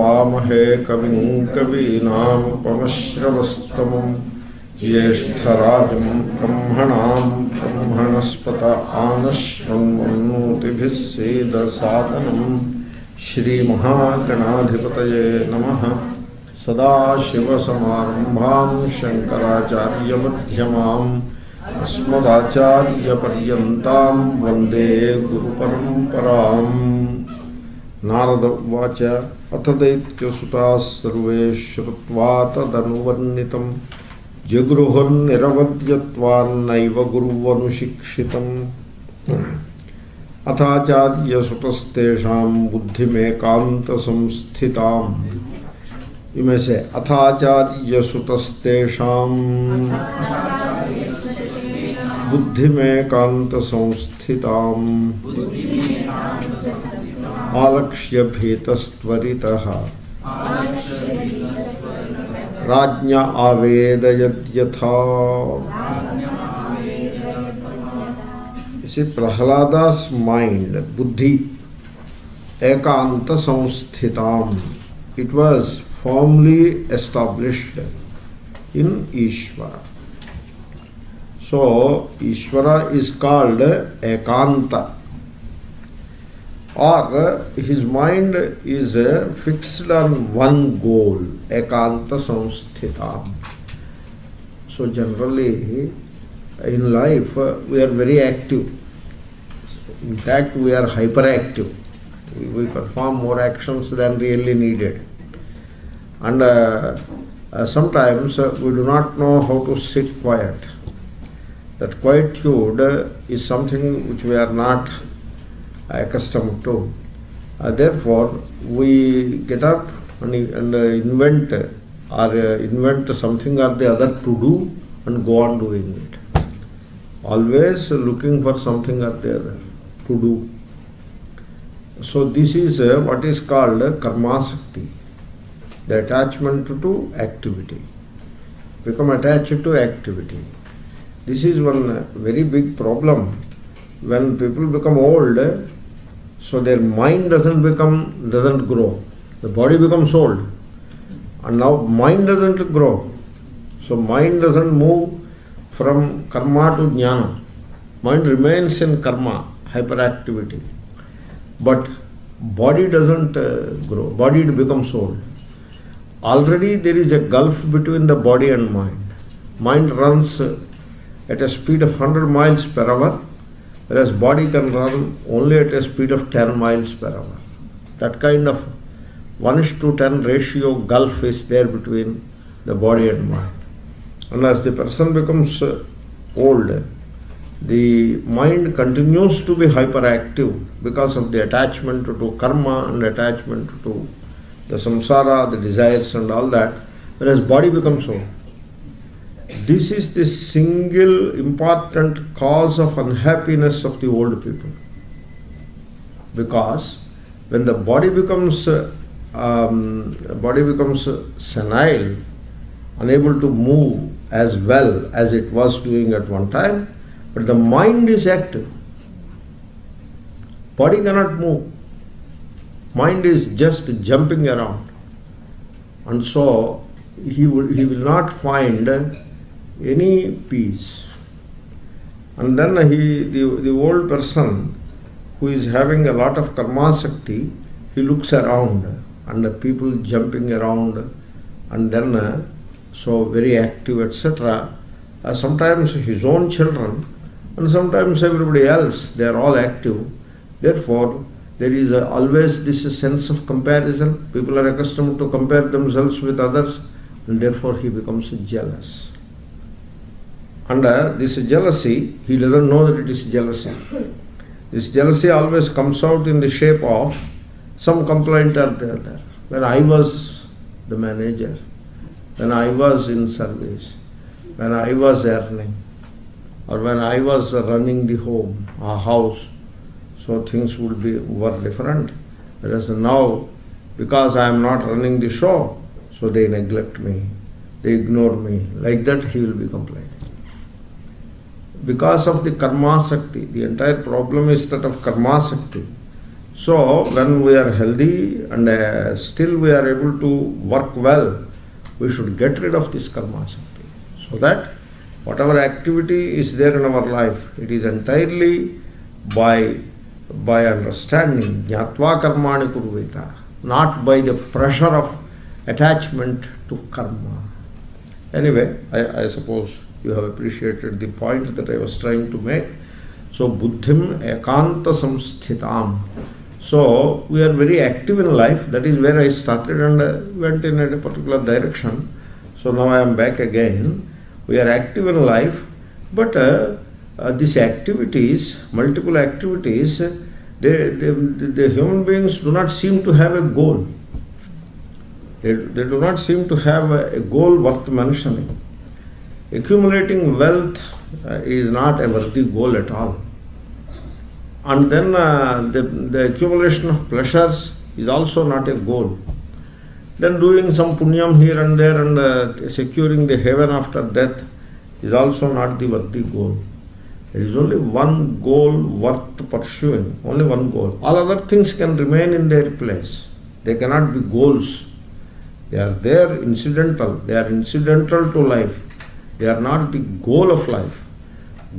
उपवीतिनमुद्गवामहे कविं कवीनामुपमश्रवस्तमम् ज्येष्ठराजं ब्रह्मणां ब्रह्मणस्पत आनश्वन्मन्नोतिभिः सेदसादनं श्रीमहागणाधिपतये नमः। सदाशिवसमारम्भां शङ्कराचार्यमध्यमाम् अस्मदाचार्यपर्यन्तां वन्दे गुरुपरम्पराम्। नारद उवाच अथ दैत्यसुताः सर्वे श्रुत्वा तदनुवर्णितं जगृहुर्निरवध्यत्वान्नैव गुरुवनुशिक्षितम्। अथाचार्यसुतस्तेषां बुद्धिमेकान्तसंस्थिताम्। You may say अथाचार्यसुतस्तेषां बुद्धिमेकान्तसंस्थिताम् आलक्ष्य भीतस्त्वरितः राज्ञा आवेदयद्यथा। See, Prahlada's mind, buddhi, ekanta samsthitam, it was firmly established in Ishvara. So, Ishvara is called ekanta, or his mind is fixed on one goal, ekanta samsthitam. So, generally, in life, we are very active. In fact, we are hyperactive. We perform more actions than really needed. And sometimes we do not know how to sit quiet. That quietude is something which we are not accustomed to. Therefore, we get up and invent something or the other to do and go on doing it. Always looking for something or the other to do. So this is what is called karma sakti, the attachment to activity. Become attached to activity. This is one very big problem. When people become old, so their mind doesn't grow. The body becomes old, and now mind doesn't grow. So mind doesn't move from karma to jnana. Mind remains in karma, hyperactivity. But body doesn't grow. Body becomes old. Already there is a gulf between the body and mind. Mind runs at a speed of 100 miles per hour, whereas body can run only at a speed of 10 miles per hour. That kind of 1:10 ratio gulf is there between the body and mind. And as the person becomes old, the mind continues to be hyperactive because of the attachment to karma and attachment to the samsara, the desires and all that, whereas body becomes old. This is the single important cause of unhappiness of the old people. Because when the body becomes senile, unable to move as well as it was doing at one time, but the mind is active. Body cannot move. Mind is just jumping around. And so he will not find any peace. And then the old person who is having a lot of karma sakti, he looks around and the people jumping around and then so very active, etc. Sometimes his own children and sometimes everybody else, they are all active. Therefore, there is always this sense of comparison. People are accustomed to compare themselves with others, and therefore he becomes jealous. Under this jealousy, he doesn't know that it is jealousy. This jealousy always comes out in the shape of some complaint or the other. When I was the manager, when I was in service, when I was earning, or when I was running the home, a house, so things were different. Whereas now, because I am not running the show, so they neglect me, they ignore me. Like that he will be complaining. Because of the karma sakti, the entire problem is that of karma sakti. So when we are healthy and still we are able to work well, we should get rid of this karma shakti. So that whatever activity is there in our life, it is entirely by understanding, jnatva karmani kurveta, not by the pressure of attachment to karma. Anyway, I suppose you have appreciated the point that I was trying to make. So, buddhim ekanta samsthitam. So, we are very active in life. That is where I started and went in a particular direction. So, now I am back again. We are active in life, but these activities, multiple activities, the human beings do not seem to have a goal. They do not seem to have a goal worth mentioning. Accumulating wealth is not a worthy goal at all. And then the accumulation of pleasures is also not a goal. Then doing some punyam here and there and securing the heaven after death is also not the worthy goal. There is only one goal worth pursuing, only one goal. All other things can remain in their place. They cannot be goals. They are there incidental. They are incidental to life. They are not the goal of life.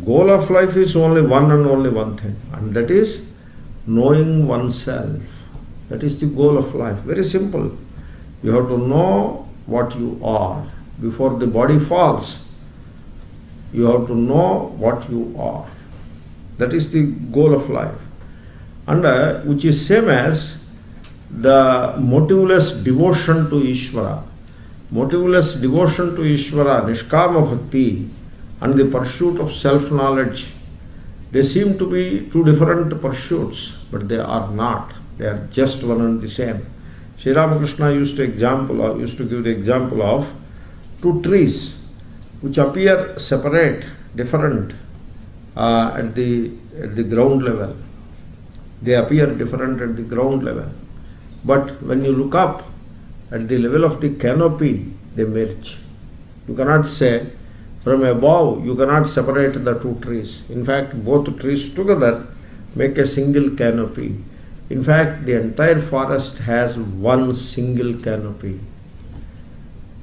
Goal of life is only one and only one thing, and that is knowing oneself. That is the goal of life. Very simple. You have to know what you are. Before the body falls, you have to know what you are. That is the goal of life. And which is same as the motiveless devotion to Ishvara. Motiveless devotion to Ishvara, Nishkama Bhakti, and the pursuit of self-knowledge, they seem to be two different pursuits, but they are not. They are just one and the same. Sri Ramakrishna used to give the example of two trees which appear separate, different at the ground level. They appear different at the ground level. But when you look up at the level of the canopy, they merge. You cannot say, from above, you cannot separate the two trees. In fact, both trees together make a single canopy. In fact, the entire forest has one single canopy.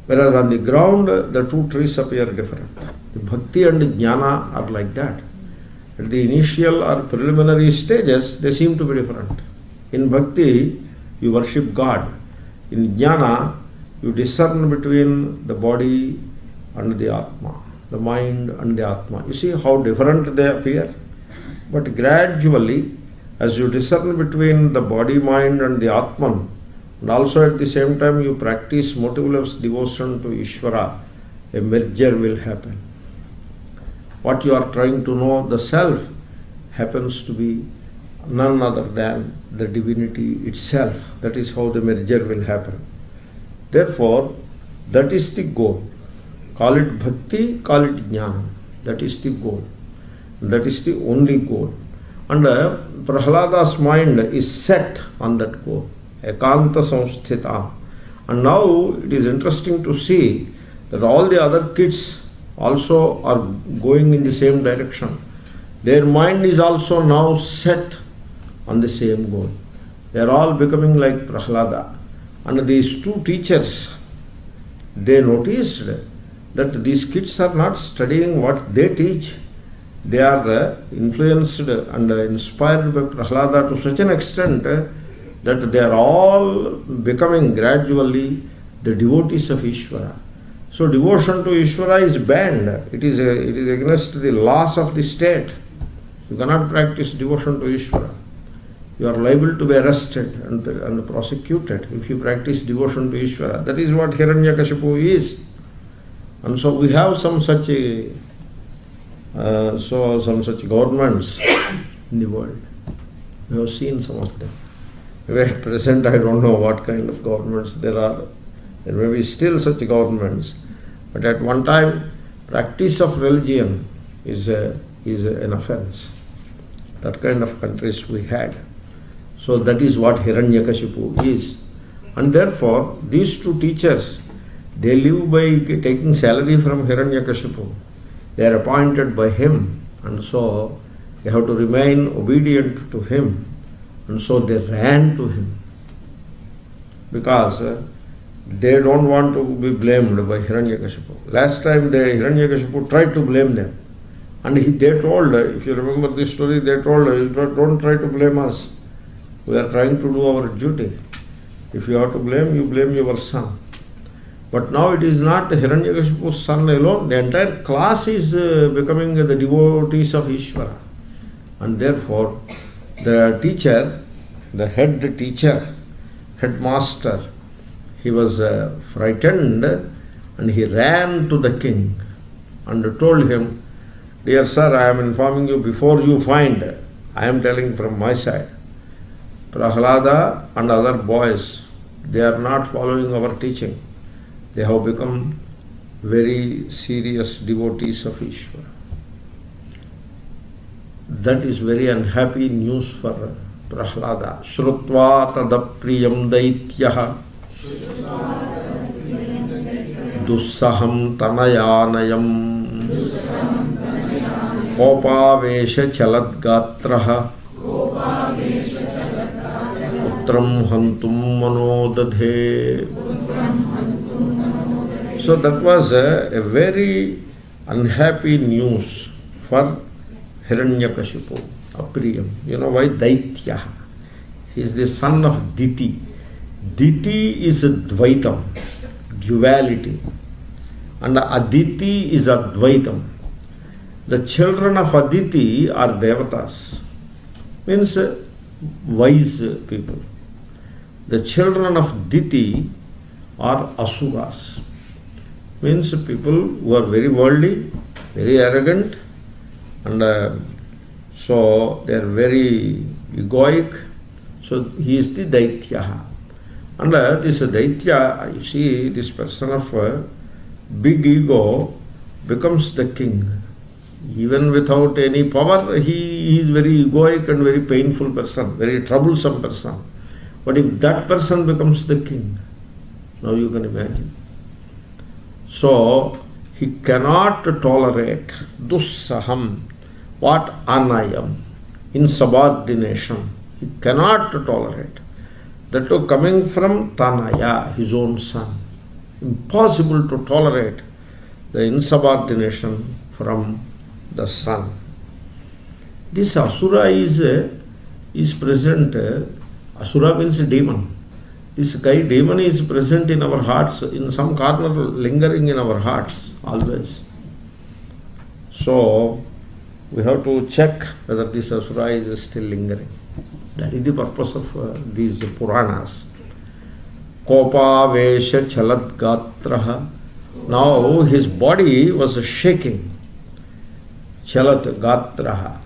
Whereas on the ground, the two trees appear different. The bhakti and the jnana are like that. At the initial or preliminary stages, they seem to be different. In bhakti, you worship God. In jnana, you discern between the body and the atma, the mind and the atma. You see how different they appear? But gradually, as you discern between the body, mind and the atman, and also at the same time you practice motiveless devotion to Ishvara, a merger will happen. What you are trying to know, the self, happens to be none other than the divinity itself. That is how the merger will happen. Therefore, that is the goal. Call it bhakti, call it jnana. That is the goal. That is the only goal. And Prahlada's mind is set on that goal. Ekanta samsthitam. And now it is interesting to see that all the other kids also are going in the same direction. Their mind is also now set on the same goal. They are all becoming like Prahlada. And these two teachers, they noticed that these kids are not studying what they teach. They are influenced and inspired by Prahlada to such an extent that they are all becoming gradually the devotees of Ishvara. So devotion to Ishvara is banned. It is against the laws of the state. You cannot practice devotion to Ishvara. You are liable to be arrested and prosecuted if you practice devotion to Ishvara. That is what Hiranyakashipu is. And so we have some such governments in the world. We have seen some of them. At present, I don't know what kind of governments there are. There may be still such governments. But at one time, practice of religion is an offense. That kind of countries we had. So that is what Hiranyakashipu is. And therefore, these two teachers, they live by taking salary from Hiranyakashipu. They are appointed by him, and so they have to remain obedient to him. And so they ran to him because they don't want to be blamed by Hiranyakashipu. Last time Hiranyakashipu tried to blame them. And they told, if you remember this story, they told, don't try to blame us. We are trying to do our duty. If you have to blame, you blame your son. But now it is not Hiranyakashipu's son alone. The entire class is becoming the devotees of Ishvara. And therefore, the teacher, the head teacher, headmaster, he was frightened and he ran to the king and told him, "Dear sir, I am informing you before you find, I am telling from my side, Prahlada and other boys, they are not following our teaching. They have become very serious devotees of Ishvara." That is very unhappy news for Prahlada. Shrutva tadapriyam daityaha dussaham tanayanayam kopavesha chaladgatraha putram hantum manodadhe. So that was a very unhappy news for Hiranyakashipu, Apriyam. You know why? Daitya. He is the son of Diti. Diti is a Dvaitam, duality. And Aditi is Advaitam. The children of Aditi are Devatas, means wise people. The children of Diti are Asuras, means people who are very worldly, very arrogant, and so they are very egoic. So he is the Daitya. And this Daitya, you see, this person of big ego becomes the king. Even without any power, he is very egoic and very painful person, very troublesome person. But if that person becomes the king, now you can imagine. So he cannot tolerate dussaham, what? Anayam, insubordination. He cannot tolerate. That too coming from Tanaya, his own son. Impossible to tolerate the insubordination from the son. This Asura is present. Asura means demon. This demon is present in our hearts, in some corner, lingering in our hearts always. So we have to check whether this Asura is still lingering. That is the purpose of these Puranas. Kopa Vesha Chalat Gatraha. Now his body was shaking. Chalat Gatraha.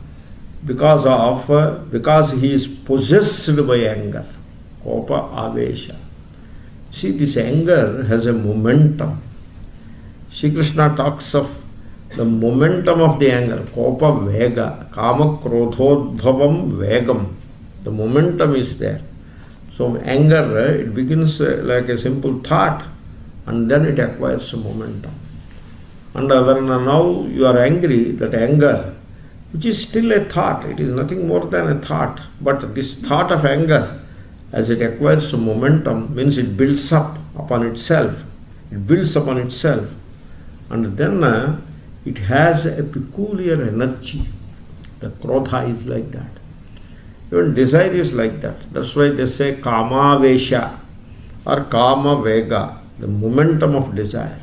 Because he is possessed by anger. Kopa Avesha. See, this anger has a momentum. Shri Krishna talks of the momentum of the anger. Kopa Vega. Kama Krodhodbhavam Vegam. The momentum is there. So anger, it begins like a simple thought and then it acquires a momentum. And when now you are angry, that anger, which is still a thought, it is nothing more than a thought, but this thought of anger, as it acquires a momentum, means it builds up upon itself. It builds upon itself. And then it has a peculiar energy. The krodha is like that. Even desire is like that. That's why they say kama vesha or kama vega, the momentum of desire,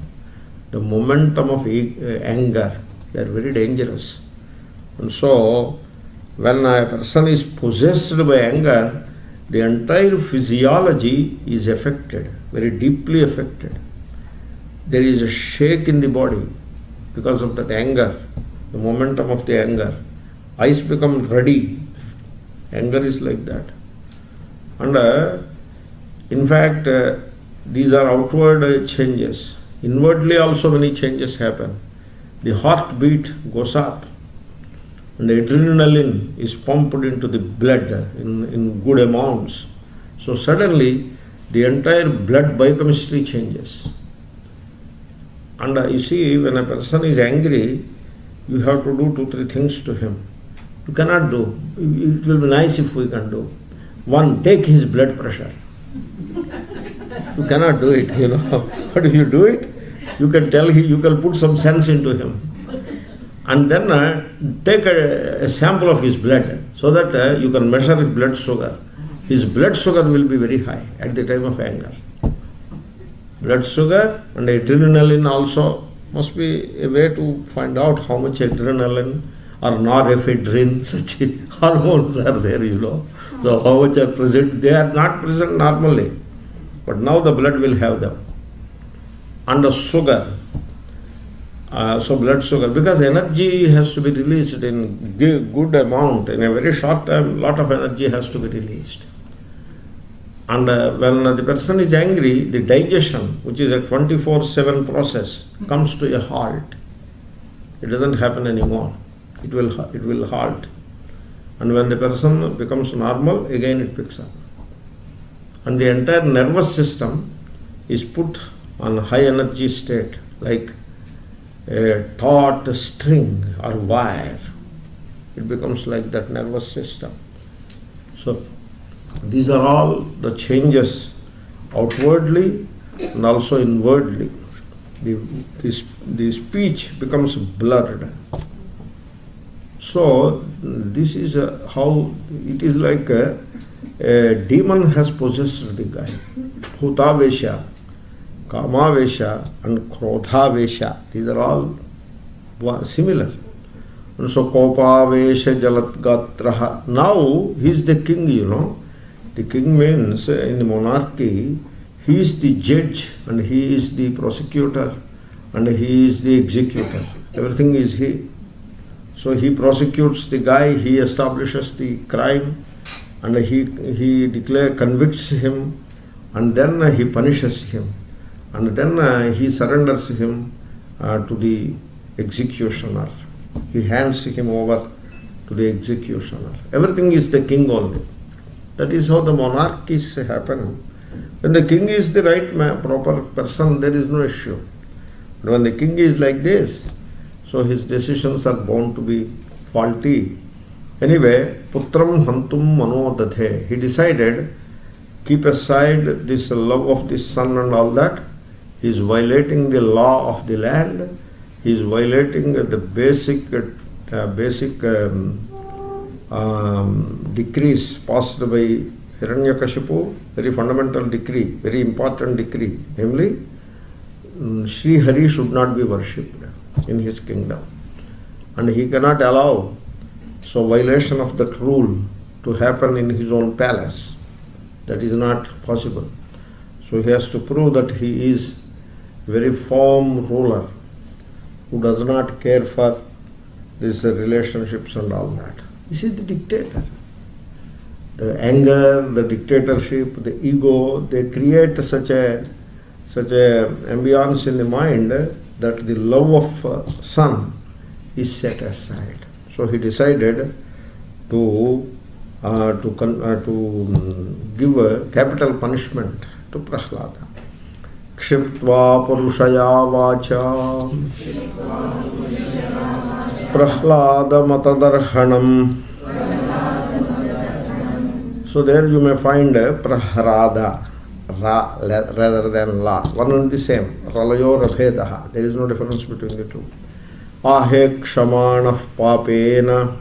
the momentum of anger. They are very dangerous. And so, when a person is possessed by anger, the entire physiology is affected, very deeply affected. There is a shake in the body because of that anger, the momentum of the anger. Eyes become ruddy. Anger is like that. And in fact, these are outward changes. Inwardly also many changes happen. The heartbeat goes up and adrenaline is pumped into the blood in good amounts. So suddenly the entire blood biochemistry changes. And you see, when a person is angry, you have to do 2-3 things to him. You cannot do. It will be nice if we can do. One, take his blood pressure. You cannot do it, But if you do it, you can tell him, you can put some sense into him. And then take a sample of his blood so that you can measure his blood sugar. His blood sugar will be very high at the time of anger. Blood sugar and adrenaline also must be a way to find out how much adrenaline or norepinephrine, such hormones are there, So how much are present? They are not present normally. But now the blood will have them. And the sugar. So blood sugar, because energy has to be released in good amount, in a very short time, lot of energy has to be released. And when the person is angry, the digestion, which is a 24/7 process, comes to a halt. It doesn't happen anymore. It will halt. And when the person becomes normal, again it picks up. And the entire nervous system is put on high energy state, like a taut string or wire. It becomes like that nervous system. So these are all the changes outwardly and also inwardly. The speech becomes blurred. So this is how it is, like a demon has possessed the guy. Bhutavesha, Kamavesha and Krodhavesha, these are all similar. And so Kopavesha Jalatgatraha. Now he is the king, The king means in the monarchy, he is the judge and he is the prosecutor and he is the executor. Everything is he. So he prosecutes the guy, he establishes the crime, and he convicts him, and then he punishes him, and then he surrenders him to the executioner. He hands him over to the executioner. Everything is the king only. That is how the monarchies happen. When the king is the right proper person, there is no issue. But when the king is like this, so his decisions are bound to be faulty. Anyway, Putram Hantum Mano Dathe. He decided, keep aside this love of the son and all that. He is violating the law of the land. He is violating the basic decrees passed by Hiranyakashipu, very fundamental decree, very important decree, namely, Sri Hari should not be worshipped in his kingdom. And he cannot allow violation of that rule to happen in his own palace. That is not possible. So he has to prove that he is a very firm ruler who does not care for these relationships and all that. This is the dictator. The anger, the dictatorship, the ego, they create such a ambience in the mind that the love of son is set aside. So he decided to give a capital punishment to Prahlada. Kshiptva purushaya vacha Prahlada matadarhanam. So there you may find Prahrada, Ra rather than La. One and the same. Ralayo Rabhedaha. There is no difference between the two. Ahe kshamanah papena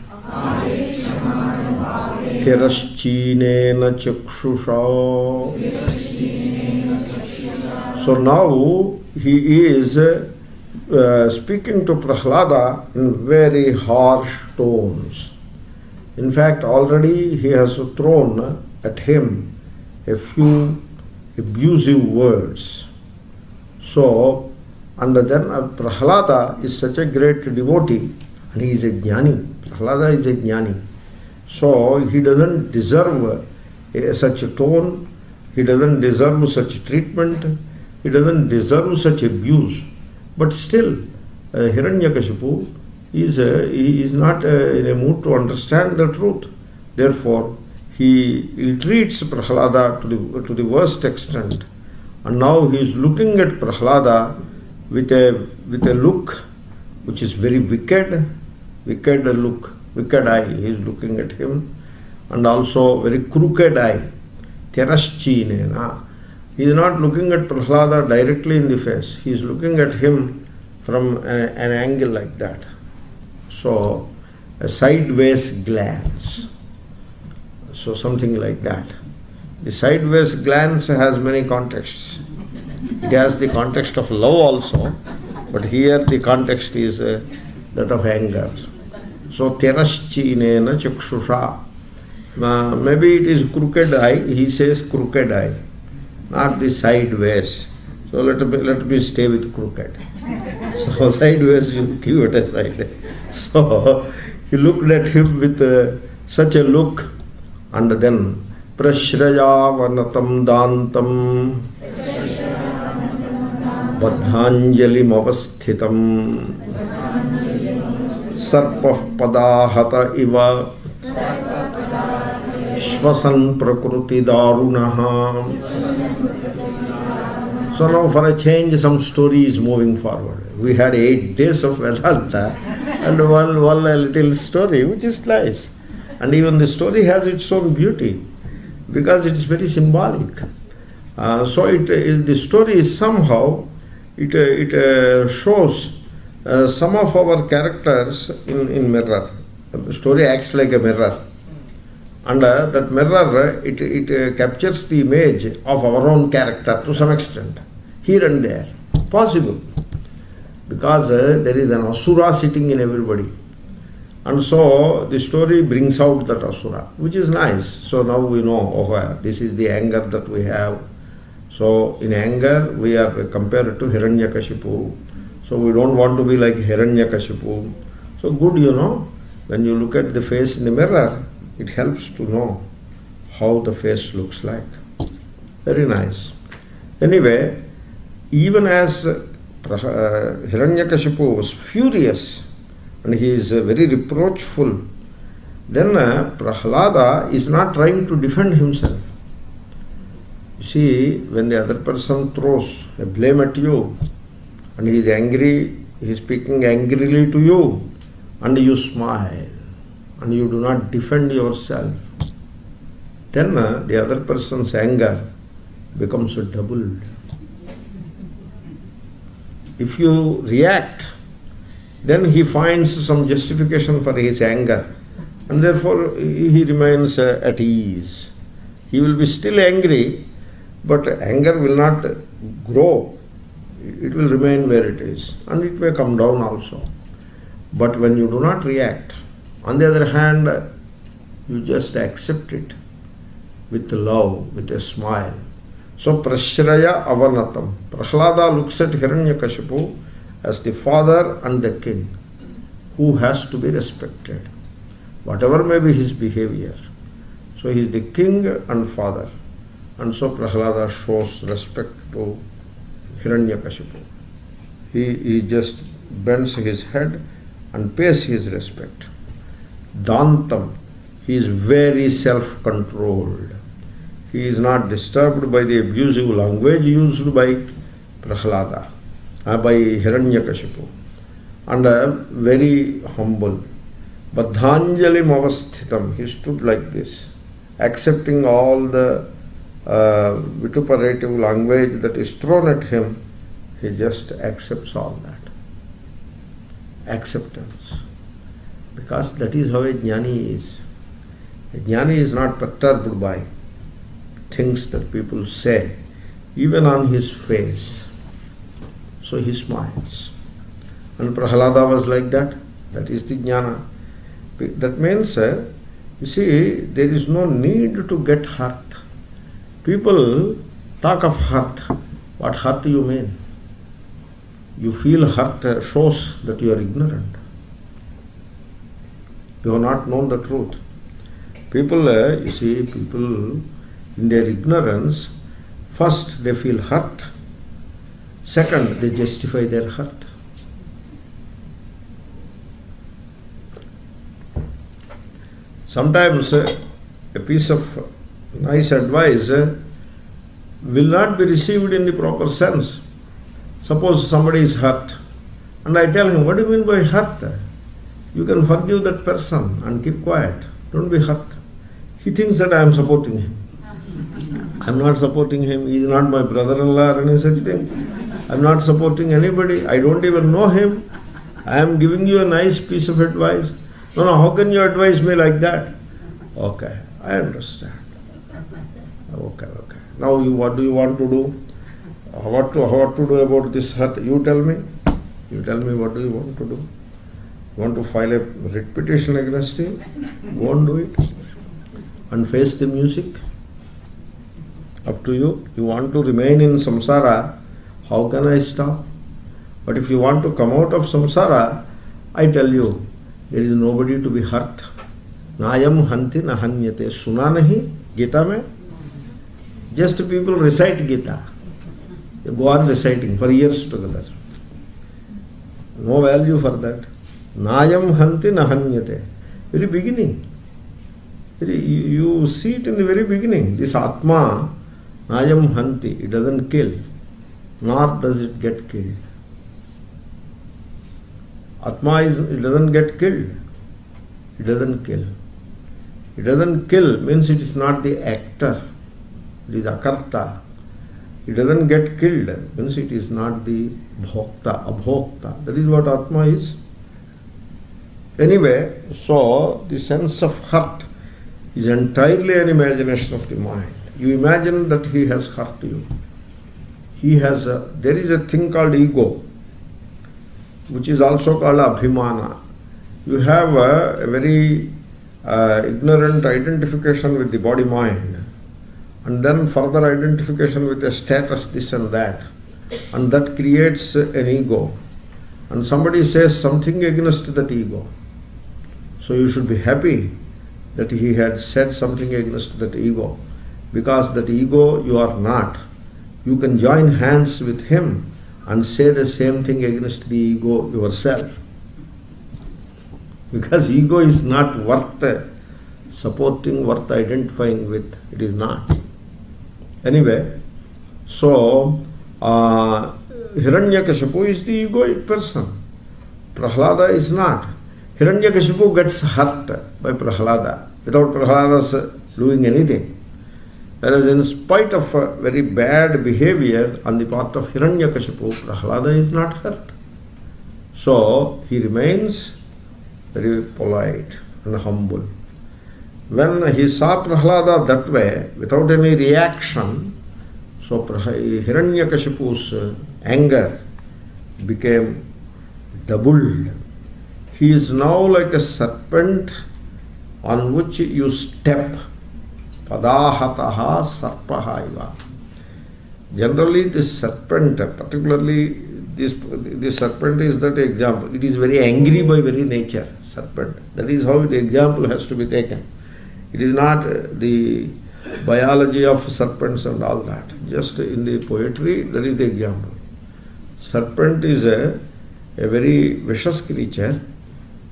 tirashchinena chakshusha. So now he is speaking to Prahlada in very harsh tones. In fact, already he has thrown at him a few abusive words. So, and then Prahlada is such a great devotee, and he is a jnani. Prahlada is a jnani. So, he doesn't deserve such a tone, he doesn't deserve such treatment, he doesn't deserve such abuse. But still, Hiranyakashipu he is not in a mood to understand the truth. Therefore, he ill-treats Prahlada to the worst extent. And now he is looking at Prahlada with a look which is very wicked look, wicked eye. He is looking at him. and also very crooked eye. Tiraschinena. He is not looking at Prahlada directly in the face. He is looking at him from an angle like that. So, a sideways glance. So, something like that. The sideways glance has many contexts. It has the context of love also, but here the context is that of anger. So, tiraschinena chakshusha. Maybe it is crooked eye. He says crooked eye, not the sideways. So let me stay with crooked. So sideways you give it aside. So he looked at him with such a look, and then prashraya vanatam dantam baddhanjalim avasthitam sarpah padahata iva Shvasan Prakruti Darunaha. So now for a change some story is moving forward. We had 8 days of Vedanta and one little story which is nice. And even the story has its own beauty because it is very symbolic. The story is somehow, it shows some of our characters in mirror. The story acts like a mirror. And that mirror, it captures the image of our own character to some extent, here and there. Possible. Because there is an asura sitting in everybody. And so the story brings out that asura, which is nice. So now we know, this is the anger that we have. So in anger, we are compared to Hiranyakashipu. So we don't want to be like Hiranyakashipu. So good, when you look at the face in the mirror, it helps to know how the face looks like. Very nice. Anyway, even as Hiranyakashipu was furious and he is very reproachful, then Prahlada is not trying to defend himself. You see, when the other person throws a blame at you and he is angry, he is speaking angrily to you, and you smile, and you do not defend yourself, then the other person's anger becomes doubled. If you react, then he finds some justification for his anger, and therefore he remains at ease. He will be still angry, but anger will not grow. It will remain where it is, and it may come down also. But when you do not react, on the other hand, you just accept it with love, with a smile. So prashraya avanatam. Prahlada looks at Hiranyakashipu as the father and the king who has to be respected, whatever may be his behavior. So he is the king and father. And so Prahlada shows respect to Hiranyakashipu. He just bends his head and pays his respect. Dantam, he is very self-controlled. He is not disturbed by the abusive language used by Prahlada, by Hiranyakashipu, and very humble. Baddhanjalim avasthitam, he stood like this, accepting all the vituperative language that is thrown at him. He just accepts all that. Acceptance. Because that is how a jnani is. A jnani is not perturbed by things that people say, even on his face. So he smiles. And Prahlada was like that. That is the jnana. That means, you see, there is no need to get hurt. People talk of hurt. What hurt do you mean? You feel hurt shows that you are ignorant. You have not known the truth. People, you see, people in their ignorance, first they feel hurt. Second, they justify their hurt. Sometimes a piece of nice advice will not be received in the proper sense. Suppose somebody is hurt, and I tell him, what do you mean by hurt? You can forgive that person and keep quiet. Don't be hurt. he thinks that I am supporting him. I am not supporting him. He is not my brother-in-law or any such thing. I am not supporting anybody. I don't even know him. I am giving you a nice piece of advice. No, how can you advise me like that? Okay, I understand. Okay. Now what do you want to do? What to do about this hurt? You tell me. You tell me what do you want to do? You want to file a writ petition against him? Go and do it. And face the music. Up to you. You want to remain in samsara, how can I stop? But if you want to come out of samsara, I tell you, there is nobody to be hurt. Nayam hanti nahanyate. Suna nahi Gita mein? Just people recite Gita. They go on reciting for years together. No value for that. Nayam hanti nahanyate. Very beginning. You see it in the very beginning. This Atma, Nayam hanti, it doesn't kill, nor does it get killed. Atma it doesn't get killed. It doesn't kill. It doesn't kill means it is not the actor. It is akarta. It doesn't get killed means it is not the bhokta, abhokta. That is what Atma is. Anyway, so the sense of hurt is entirely an imagination of the mind. You imagine that he has hurt you. There is a thing called ego, which is also called abhimana. You have a very ignorant identification with the body-mind, and then further identification with a status, this and that, and that creates an ego. And somebody says something against that ego. So you should be happy that he had said something against that ego, because that ego you are not. You can join hands with him and say the same thing against the ego yourself. Because ego is not worth supporting, worth identifying with. It is not. Anyway, so Hiranyakashipu is the egoic person. Prahlada is not. Hiranyakashipu gets hurt by Prahlada without Prahlada's doing anything. Whereas in spite of very bad behavior on the part of Hiranyakashipu, Prahlada is not hurt. So he remains very polite and humble. When he saw Prahlada that way, without any reaction, so Hiranyakashipu's anger became doubled. He is now like a serpent on which you step. Padahataha sarpaha iva. Generally this serpent, particularly this serpent is that example. It is very angry by very nature, serpent. That is how the example has to be taken. It is not the biology of serpents and all that. Just in the poetry, that is the example. Serpent is a very vicious creature.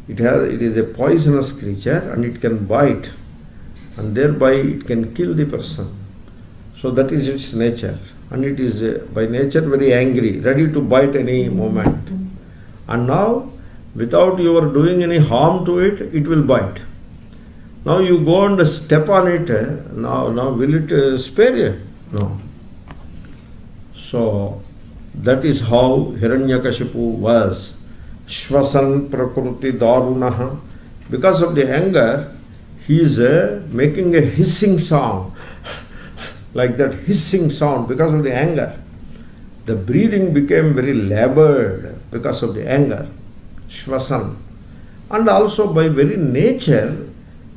It is a poisonous creature and it can bite, and thereby it can kill the person. So that is its nature, and it is by nature very angry, ready to bite any moment. And now, without your doing any harm to it, it will bite. Now you go and step on it, now will it spare you? No. So that is how Hiranyakashipu was. Shvasan prakruti darunaha. Because of the anger, he is making a hissing sound, like that hissing sound because of the anger. The breathing became very labored because of the anger, shvasan. And also by very nature,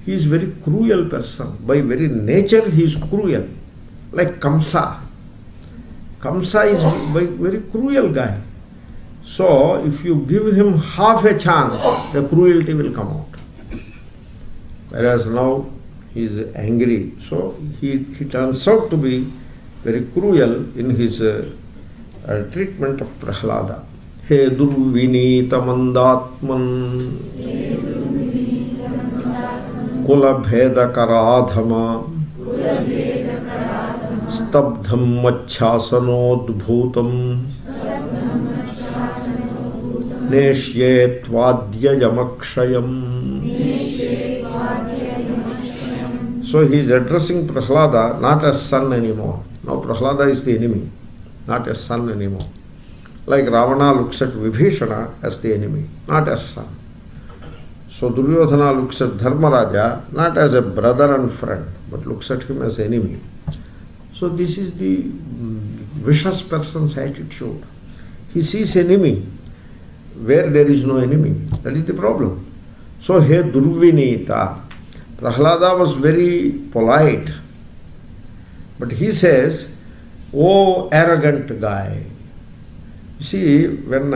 he is very cruel person. By very nature, he is cruel, like Kamsa. Kamsa is a very cruel guy. So if you give him half a chance, the cruelty will come out. Whereas now he is angry, so he turns out to be very cruel in his treatment of Prahlada. He durvinita mandatman kula bheda karadhama stabdham machhasanodbhutam neshyetvadyayam akshayam. So he is addressing Prahlada not as son anymore. Now Prahlada is the enemy, not as son anymore. Like Ravana looks at Vibhishana as the enemy, not as son. So Duryodhana looks at Dharmaraja not as a brother and friend, but looks at him as enemy. So this is the vicious person's attitude. He sees enemy where there is no enemy. That is the problem. So here Durvinita, Prahlada was very polite, but he says, "Oh arrogant guy." You see, when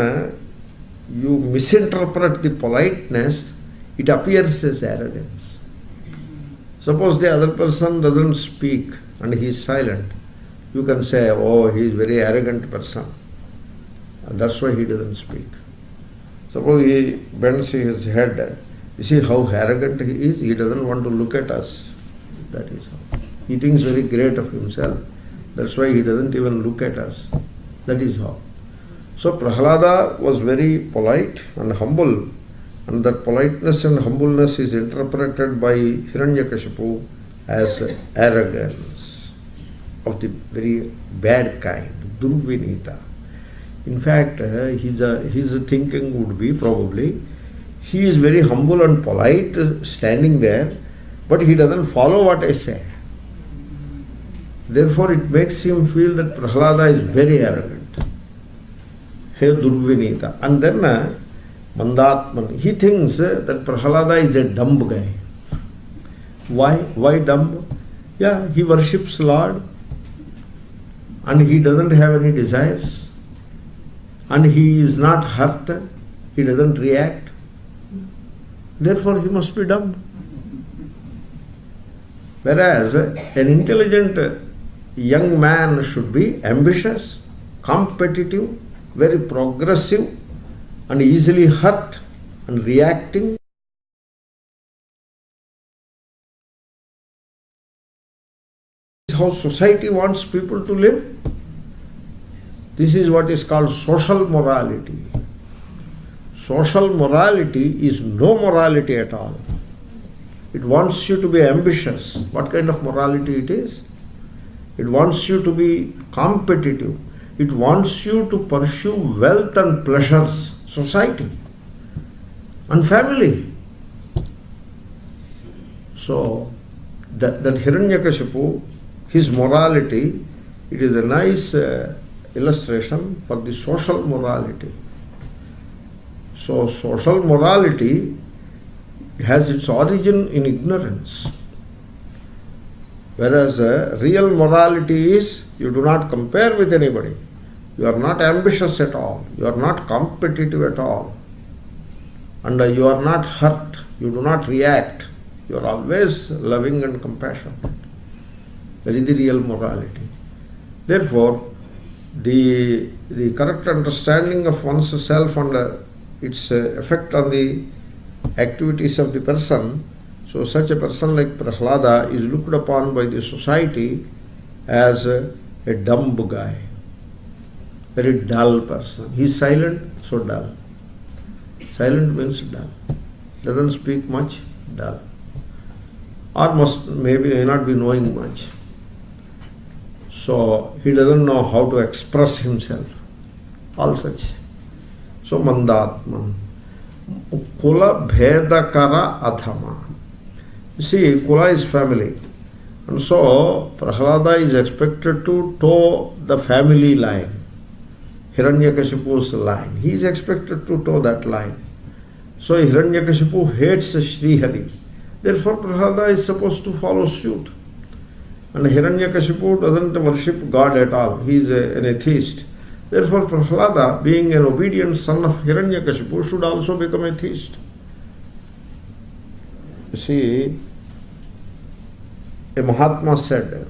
you misinterpret the politeness, it appears as arrogance. Suppose the other person doesn't speak and he is silent, you can say, "Oh, he is very arrogant person. And that's why he doesn't speak." Suppose he bends his head. You see how arrogant he is? He doesn't want to look at us. That is how. He thinks very great of himself. That's why he doesn't even look at us. That is how. So Prahlada was very polite and humble, and that politeness and humbleness is interpreted by Hiranyakashipu as arrogance of the very bad kind, Durvinita. In fact, his thinking would be probably, he is very humble and polite standing there, but he doesn't follow what I say. Therefore it makes him feel that Prahlada is very arrogant. Hey Durvinita. And then Mandatman, he thinks that Prahlada is a dumb guy. Why? Why dumb? Yeah, he worships Lord and he doesn't have any desires and he is not hurt, he doesn't react. Therefore he must be dumb. Whereas an intelligent young man should be ambitious, competitive, very progressive and easily hurt and reacting. This is how society wants people to live. This is what is called social morality. Social morality is no morality at all. It wants you to be ambitious. What kind of morality it is? It wants you to be competitive. It wants you to pursue wealth and pleasures, society and family. So that Hiranyakashipu, his morality, it is a nice illustration for the social morality. So social morality has its origin in ignorance. Whereas real morality is, you do not compare with anybody. You are not ambitious at all. You are not competitive at all. And you are not hurt. You do not react. You are always loving and compassionate. That is the real morality. Therefore, the correct understanding of one's self and its effect on the activities of the person, so such a person like Prahlada is looked upon by the society as a dumb guy, very dull person. He is silent, so dull. Silent means dull. Doesn't speak much, dull. Or may not be knowing much. So he doesn't know how to express himself. All such. So Mandatman. Kula Bhedakara Adhama. You see, Kula is family. And so Prahlada is expected to toe the family line, Hiranyakashipu's line. He is expected to toe that line. So Hiranyakashipu hates Srihari. Therefore Prahlada is supposed to follow suit. And Hiranyakashipu doesn't worship God at all. He is an atheist. Therefore Prahlada, being an obedient son of Hiranyakashipu, should also become atheist. You see, a Mahatma said,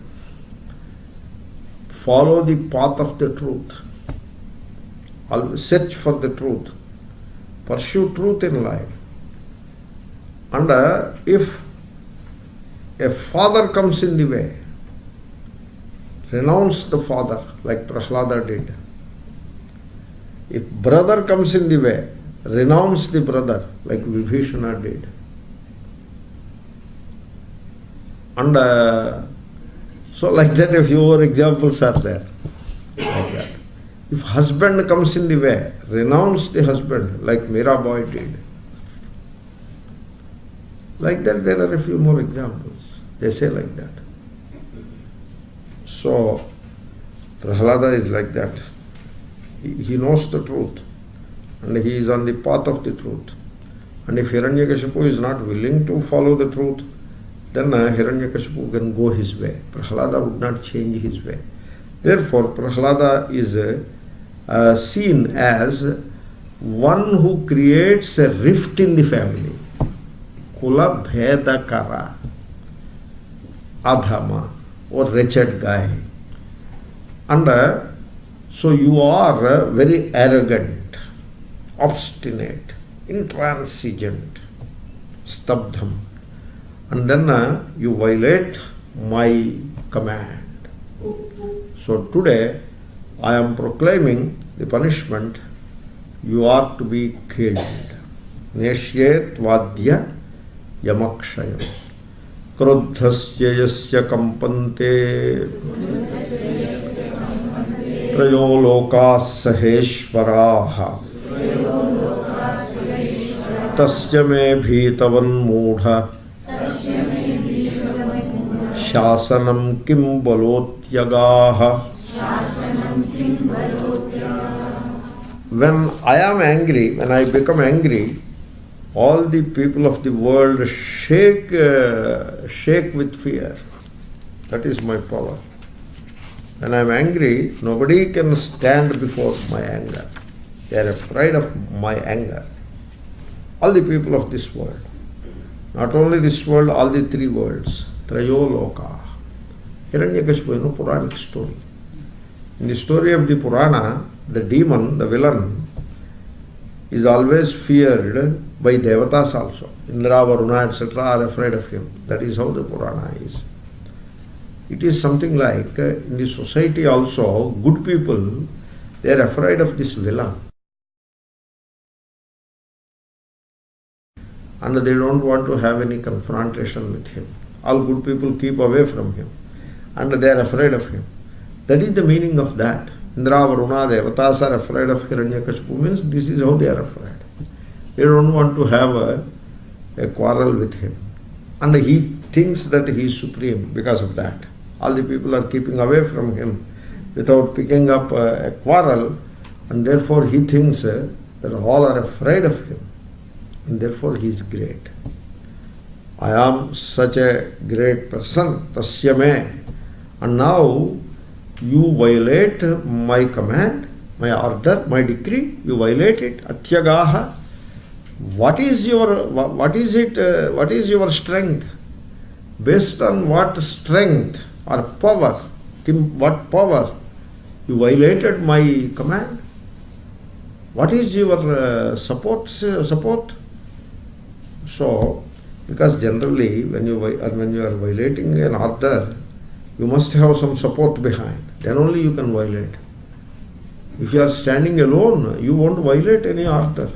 follow the path of the truth. Always search for the truth. Pursue truth in life. And if a father comes in the way, renounce the father like Prahlada did. If brother comes in the way, renounce the brother like Vibhishana did. And so like that a few more examples are there. Like that. If husband comes in the way, renounce the husband like Mirabai did. Like that there are a few more examples. They say like that. So Prahlada is like that. He knows the truth and he is on the path of the truth. And if Hiranyakashipu is not willing to follow the truth, then Hiranyakashipu can go his way. Prahlada would not change his way. Therefore, Prahlada is seen as one who creates a rift in the family. Kula Bheda Kara, Adhama, or wretched guy. And so you are very arrogant, obstinate, intransigent, stabdham. And then you violate my command. So today I am proclaiming the punishment. You are to be killed. Neshyet vadya yamakshayam. Kruddhasya yasya kampante trayo lokas saheshvaraha tasya me bhitavan mudha shasanam kim balotyagaha. When I am angry, when I become angry, all the people of the world shake with fear. That is my power. When I am angry, nobody can stand before my anger. They are afraid of my anger. All the people of this world. Not only this world, all the three worlds. Trayo loka. Hiranyakashipu is a Puranic story. In the story of the Purana, the demon, the villain, is always feared by devatas also. Indra, Varuna, etc. are afraid of him. That is how the Purana is. It is something like in the society also, good people, they are afraid of this villain. And they don't want to have any confrontation with him. All good people keep away from him. And they are afraid of him. That is the meaning of that. Indra, Varuna, Devatas are afraid of Hiranyakashipu means this is how they are afraid. They don't want to have a quarrel with him. And he thinks that he is supreme because of that. All the people are keeping away from him without picking up a quarrel, and therefore he thinks that all are afraid of him. And therefore he is great. I am such a great person, tasya me. And now you violate my command, my order, my decree, you violate it, atyagaha. What is your strength? Based on what strength or power, what power you violated my command? What is your support? So, because generally when you are violating an order, you must have some support behind. Then only you can violate. If you are standing alone, you won't violate any order.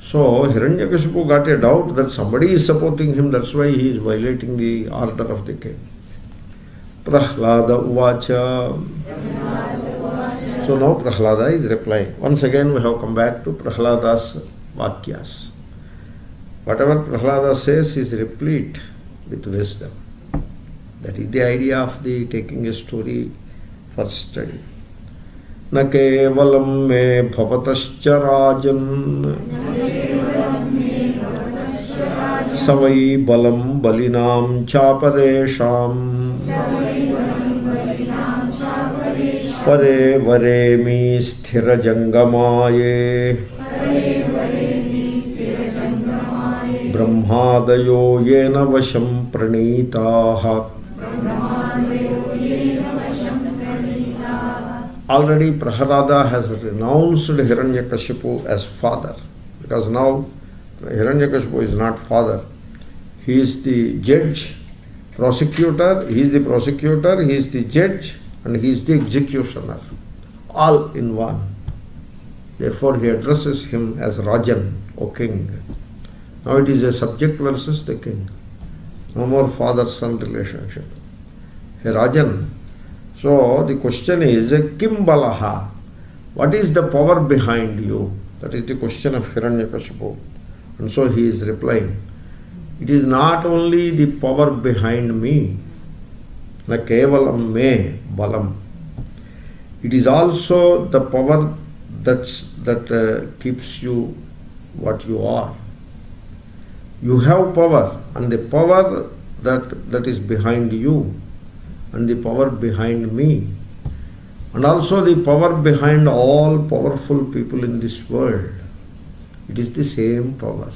So Hiranyakashipu got a doubt that somebody is supporting him, that's why he is violating the order of the king. Prahlada uvacha. So now Prahlada is replying. Once again we have come back to Prahlada's vakyas. Whatever Prahlada says is replete with wisdom. That is the idea of the taking a story for study. Na kevalam me bhavatascha rajan savai balam balinam chaparesham pare vare mi sthira jangamaye brahmadayo yena vasham pranitaha. Already Prahlada has renounced Hiranyakashipu as father, because now Hiranyakashipu is not father. He is the judge, prosecutor, he is the judge, and he is the executioner, all in one. Therefore he addresses him as Rajan, O king. Now it is a subject versus the king. No more father-son relationship. Hey Rajan, so the question is, Kim Balaha? What is the power behind you? That is the question of Hiranyakashipu. And so he is replying, it is not only the power behind me, na kevalam me balam. It is also the power that keeps you what you are. You have power, and the power that is behind you, and the power behind me, and also the power behind all powerful people in this world. It is the same power.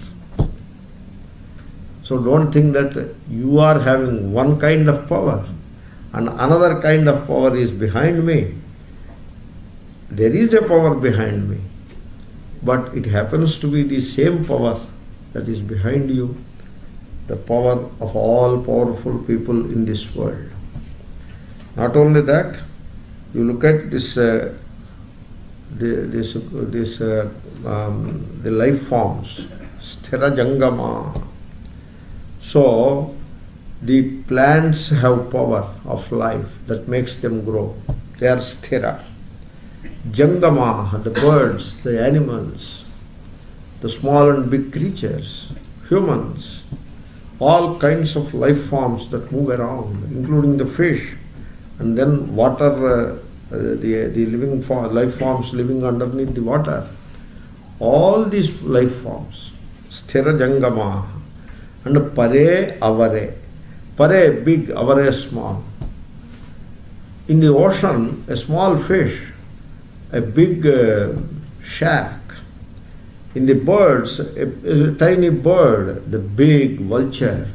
So don't think that you are having one kind of power and another kind of power is behind me. There is a power behind me, but it happens to be the same power that is behind you, the power of all powerful people in this world. Not only that, you look at this, the life forms, sthira jangama. So the plants have power of life that makes them grow. They are sthira. Jangama, the birds, the animals, the small and big creatures, humans, all kinds of life forms that move around, including the fish, and then water, the living life forms living underneath the water. All these life forms, sthira jangama, and pare avare. Pare big, avare small. In the ocean, a small fish, a big shark. In the birds, a tiny bird, the big vulture.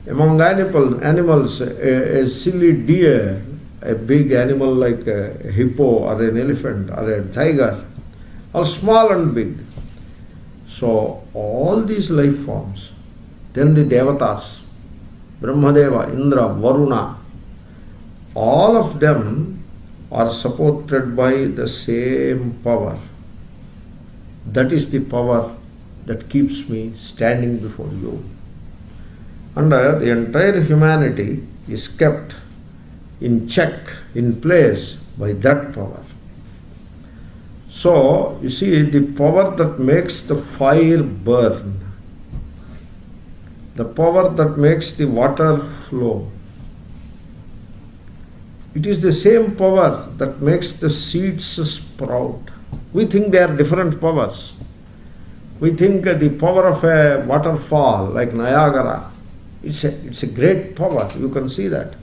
Among animals, a silly deer, a big animal like a hippo or an elephant or a tiger, all small and big. So all these life forms, then the devatas, Brahmadeva, Indra, Varuna, all of them are supported by the same power. That is the power that keeps me standing before you. And the entire humanity is kept in check, in place by that power. So, you see, the power that makes the fire burn, the power that makes the water flow, it is the same power that makes the seeds sprout. We think they are different powers. We think the power of a waterfall like Niagara, it's a great power. You can see that.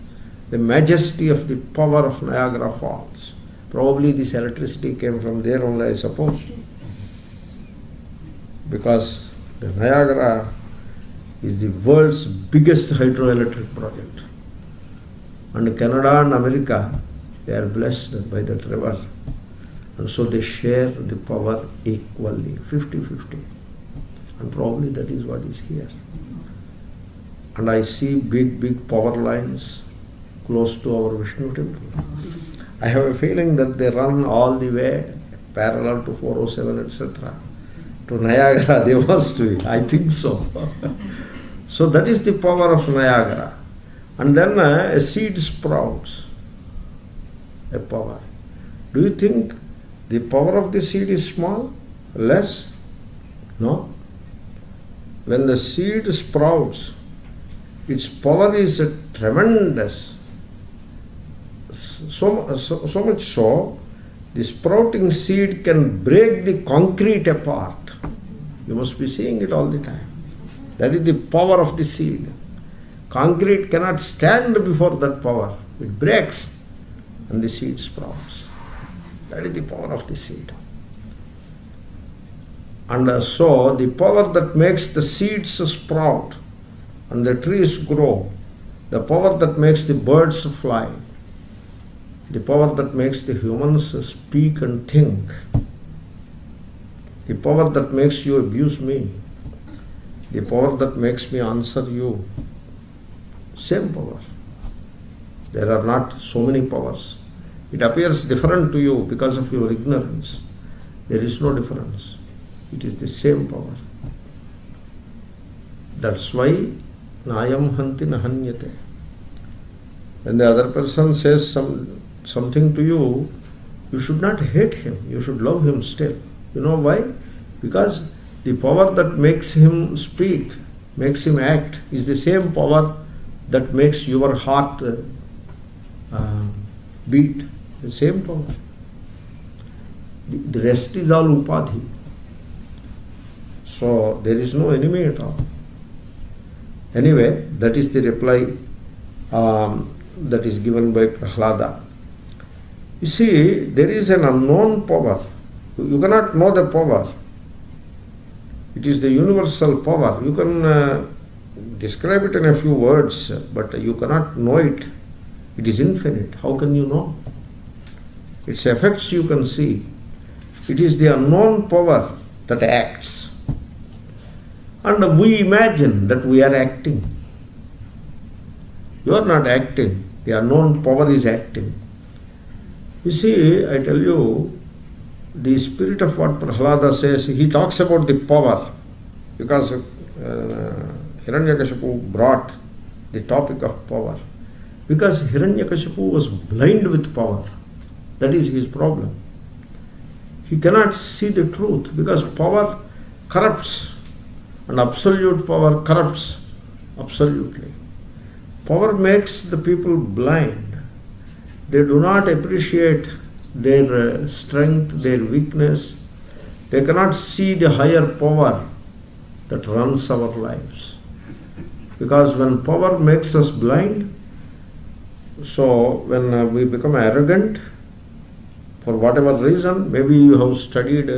The majesty of the power of Niagara Falls. Probably this electricity came from there only, I suppose. Because the Niagara is the world's biggest hydroelectric project. And Canada and America, they are blessed by that river. And so they share the power equally, 50-50. And probably that is what is here. And I see big power lines close to our Vishnu temple. I have a feeling that they run all the way parallel to 407, etc. To Niagara, they must be. I think so. So that is the power of Niagara. And then a seed sprouts, a power. Do you think the power of the seed is small? Less? No. When the seed sprouts, its power is tremendous. So much so, the sprouting seed can break the concrete apart. You must be seeing it all the time. That is the power of the seed. Concrete cannot stand before that power. It breaks and the seed sprouts. That is the power of the seed. And so the power that makes the seeds sprout and the trees grow, the power that makes the birds fly, the power that makes the humans speak and think, the power that makes you abuse me, the power that makes me answer you, same power. There are not so many powers. It appears different to you because of your ignorance. There is no difference. It is the same power. That's why nayam hanti nahanyate. When the other person says something to you, you should not hate him, you should love him still. You know why? Because the power that makes him speak, makes him act, is the same power that makes your heart beat. The same power. The rest is all upadhi. So there is no enemy at all. Anyway, that is the reply that is given by Prahlada. You see, there is an unknown power. You cannot know the power. It is the universal power. You can describe it in a few words, but you cannot know it. It is infinite. How can you know? Its effects you can see. It is the unknown power that acts. And we imagine that we are acting. You are not acting. The unknown power is acting. You see, I tell you, the spirit of what Prahlada says, he talks about the power, because Hiranyakashipu brought the topic of power. Because Hiranyakashipu was blind with power. That is his problem. He cannot see the truth, because power corrupts, and absolute power corrupts absolutely. Power makes the people blind. They do not appreciate their strength, their weakness. They cannot see the higher power that runs our lives. Because when power makes us blind, so when we become arrogant, for whatever reason, maybe you have studied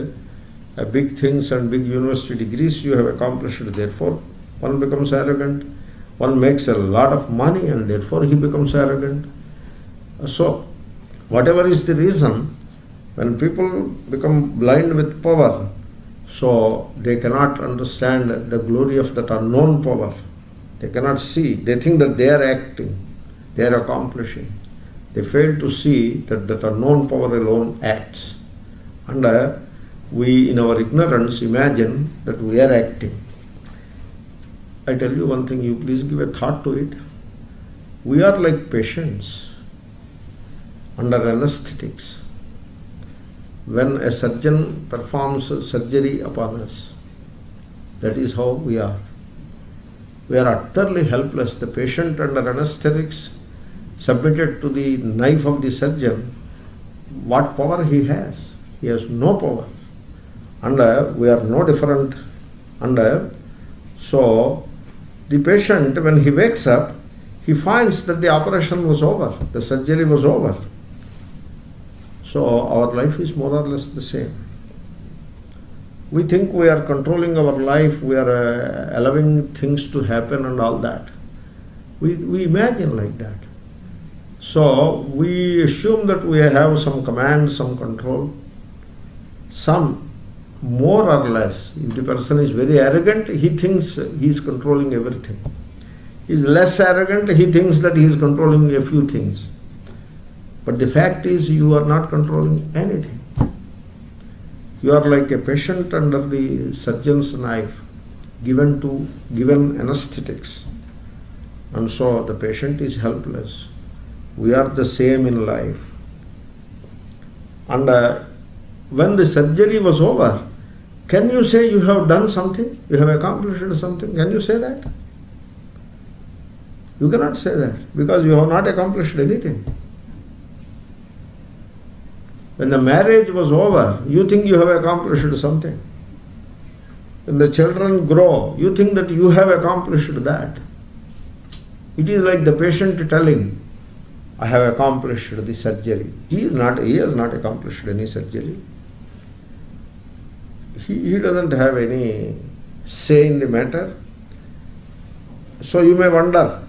big things and big university degrees you have accomplished, therefore one becomes arrogant. One makes a lot of money and therefore he becomes arrogant. So, whatever is the reason, when people become blind with power, so they cannot understand the glory of that unknown power. They cannot see. They think that they are acting, they are accomplishing. They fail to see that that unknown power alone acts. And we, in our ignorance, imagine that we are acting. I tell you one thing, you please give a thought to it. We are like patients under anesthetics. When a surgeon performs surgery upon us, that is how we are. We are utterly helpless. The patient under anesthetics, submitted to the knife of the surgeon, what power he has? He has no power. And we are no different. And so the patient, when he wakes up, he finds that the operation was over, the surgery was over. So our life is more or less the same. We think we are controlling our life, we are allowing things to happen and all that. We imagine like that. So we assume that we have some command, some control, some more or less. If the person is very arrogant, he thinks he is controlling everything. He is less arrogant, he thinks that he is controlling a few things. But the fact is, you are not controlling anything. You are like a patient under the surgeon's knife, given anesthetics. And so the patient is helpless. We are the same in life. And when the surgery was over, can you say you have done something? You have accomplished something? Can you say that? You cannot say that, because you have not accomplished anything. When the marriage was over, you think you have accomplished something. When the children grow, you think that you have accomplished that. It is like the patient telling, I have accomplished the surgery. He has not accomplished any surgery. He doesn't have any say in the matter. So you may wonder,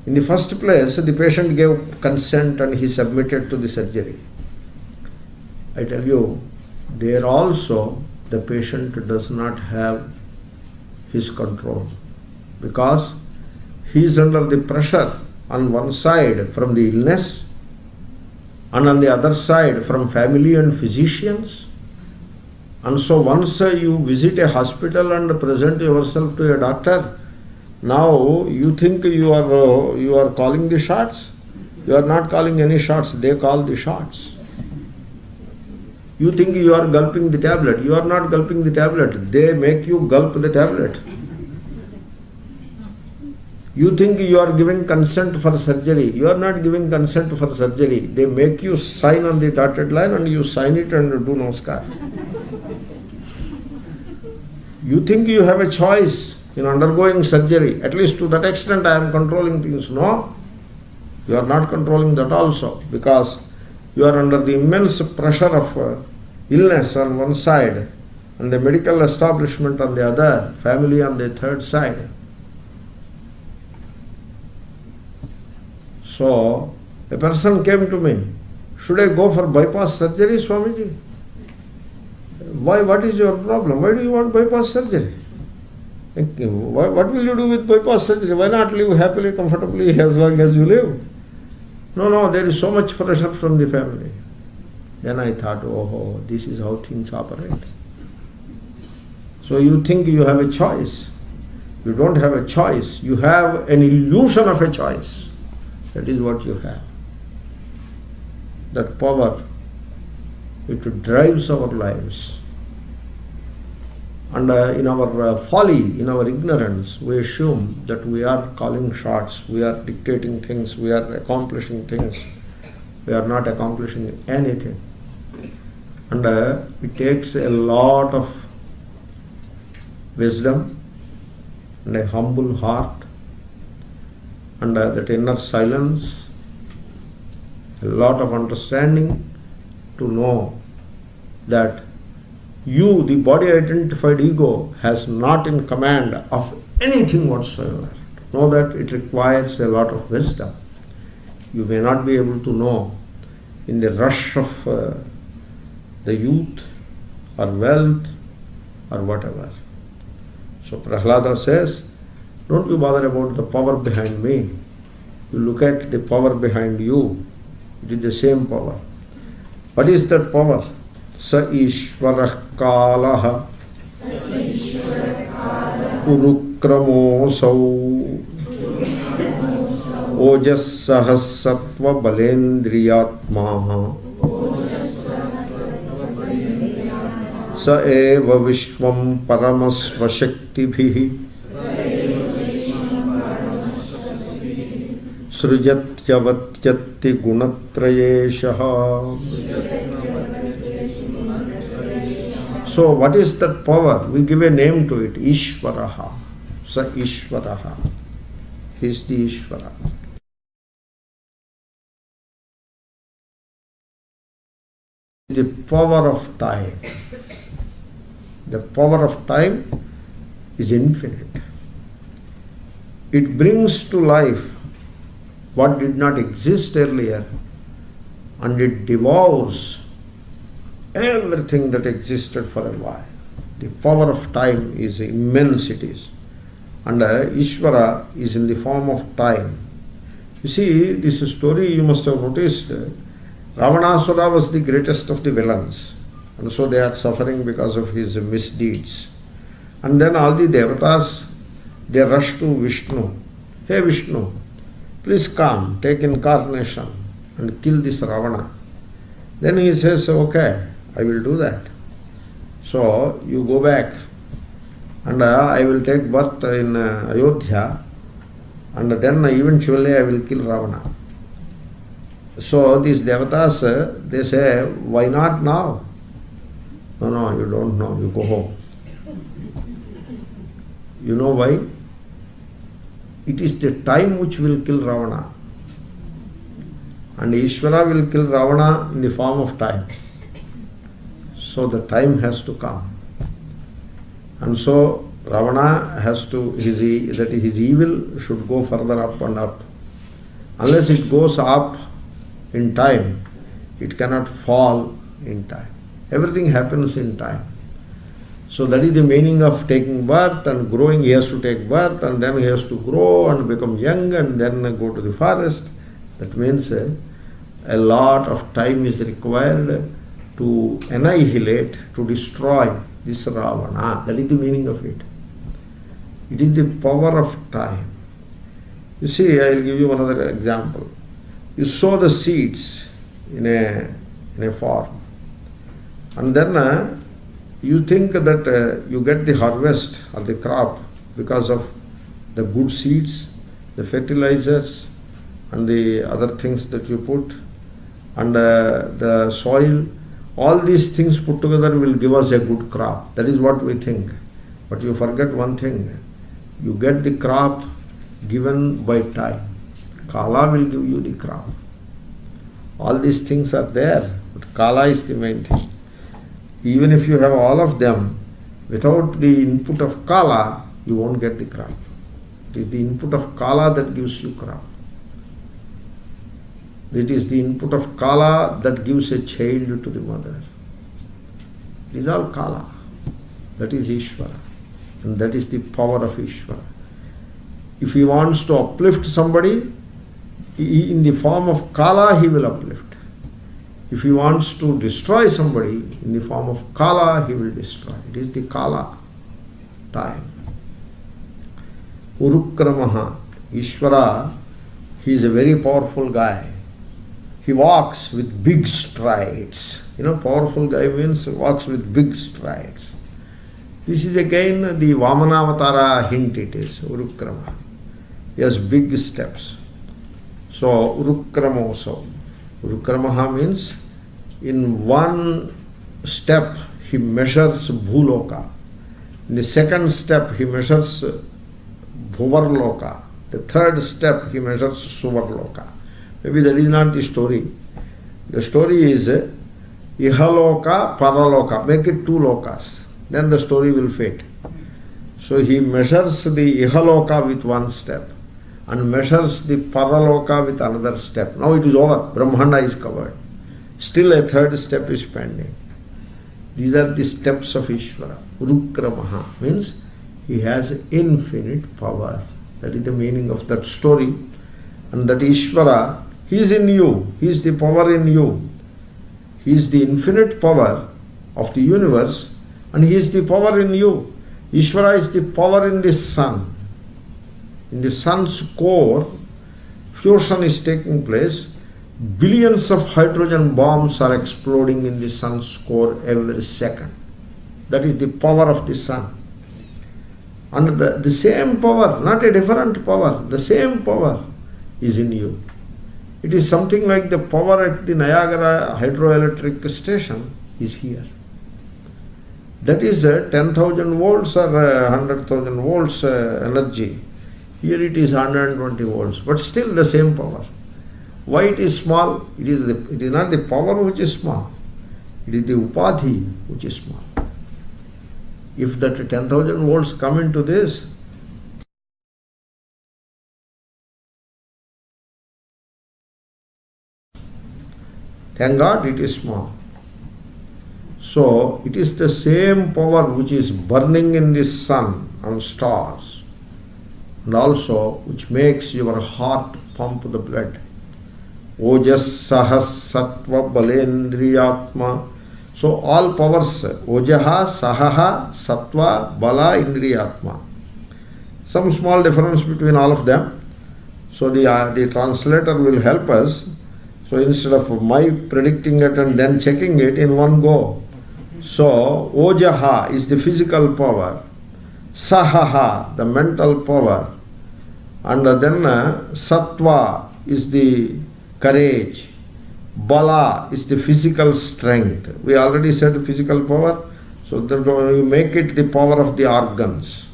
in the first place, the patient gave consent and he submitted to the surgery. I tell you, there also the patient does not have his control, because he is under the pressure on one side from the illness, and on the other side from family and physicians. And so once you visit a hospital and present yourself to a doctor, Now you think you are calling the shots. You are not calling any shots. They call the shots. You think you are gulping the tablet. You are not gulping the tablet. They make you gulp the tablet. You think you are giving consent for surgery. You are not giving consent for surgery. They make you sign on the dotted line and you sign it and do namaskar. You think you have a choice in undergoing surgery. At least to that extent I am controlling things. No. You are not controlling that also, because you are under the immense pressure of illness on one side and the medical establishment on the other, family on the third side. So, a person came to me, should I go for bypass surgery, Swamiji? Why? What is your problem? Why do you want bypass surgery? What will you do with bypass surgery? Why not live happily, comfortably as long as you live? No, there is so much pressure from the family. Then I thought, oh, this is how things operate. So you think you have a choice. You don't have a choice. You have an illusion of a choice. That is what you have. That power, it drives our lives. And in our folly, in our ignorance, we assume that we are calling shots, we are dictating things, we are accomplishing things. We are not accomplishing anything. And it takes a lot of wisdom and a humble heart and that inner silence, a lot of understanding to know that you, the body-identified ego, has not in command of anything whatsoever. Know that it requires a lot of wisdom. You may not be able to know in the rush of the youth or wealth or whatever. So Prahlada says, don't you bother about the power behind me. You look at the power behind you. It is the same power. What is that power? Sa Ishvarah Kalaha Urukramo Ojas Sahasattva Balendriyatma Sa eva Vishwam Paramasva Shaktibhi Srujatyavatyatti Gunatrayeshaha. So what is that power? We give a name to it, Ishvaraha. Sa Ishvaraha. He is the Ishvara. The power of time. The power of time is infinite. It brings to life what did not exist earlier, and it devours everything that existed for a while. The power of time is immense, it is. And Ishvara is in the form of time. You see, this story you must have noticed. Ravanasura was the greatest of the villains. And so they are suffering because of his misdeeds. And then all the devatas, they rush to Vishnu. Hey Vishnu, please come, take incarnation and kill this Ravana. Then he says, okay, I will do that. So you go back and I will take birth in Ayodhya, and then eventually I will kill Ravana. So these devatas, they say, why not now? No, you don't know, you go home. You know why? It is the time which will kill Ravana. And Ishvara will kill Ravana in the form of time. So the time has to come. And so Ravana has to, his evil should go further up and up. Unless it goes up in time, it cannot fall in time. Everything happens in time. So that is the meaning of taking birth and growing. He has to take birth and then he has to grow and become young and then go to the forest. That means a lot of time is required to annihilate, to destroy this Ravana. That is the meaning of it. It is the power of time. You see, I will give you another example. You sow the seeds in a farm, and then you think that you get the harvest or the crop because of the good seeds, the fertilizers, and the other things that you put, and the soil. All these things put together will give us a good crop. That is what we think. But you forget one thing. You get the crop given by time. Kala will give you the crop. All these things are there, but Kala is the main thing. Even if you have all of them, without the input of Kala, you won't get the crop. It is the input of Kala that gives you crop. It is the input of Kala that gives a child to the mother. It is all Kala. That is Ishvara. And that is the power of Ishvara. If he wants to uplift somebody, in the form of Kala he will uplift. If he wants to destroy somebody, in the form of Kala he will destroy. It is the Kala time. Urukramaha, Ishvara, he is a very powerful guy. He walks with big strides. Powerful guy means walks with big strides. This is again the Vamanavatara hint it is, Urukrama. He has big steps. So, Urukramoso. Urukramaha means in one step he measures Bhuloka. In the second step he measures Bhuvarloka. The third step he measures Suvarloka. Maybe that is not the story. The story is Ihaloka, Paraloka. Make it two lokas. Then the story will fade. So he measures the Ihaloka with one step and measures the Paraloka with another step. Now it is over. Brahmanda is covered. Still a third step is pending. These are the steps of Ishvara. Urukramaha means he has infinite power. That is the meaning of that story. And that Ishvara, he is in you. He is the power in you. He is the infinite power of the universe, and he is the power in you. Ishvara is the power in the sun. In the sun's core, fusion is taking place. Billions of hydrogen bombs are exploding in the sun's core every second. That is the power of the sun. And the same power, not a different power, the same power is in you. It is something like the power at the Niagara hydroelectric station is here. That is 10,000 volts or 100,000 volts energy. Here it is 120 volts, but still the same power. Why it is small? It is not the power which is small. It is the upadhi which is small. If that 10,000 volts come into this, thank God it is small. So it is the same power which is burning in the sun and stars, and also which makes your heart pump the blood. Ojas sahas sattva balendriyatma. So all powers, ojaha, sahaha, sattva, bala, indriyatma. Some small difference between all of them. So the translator will help us. So instead of my predicting it and then checking it in one go. So ojaha is the physical power, sahaha the mental power, and then sattva is the courage, bala is the physical strength. We already said physical power, so that you make it the power of the organs,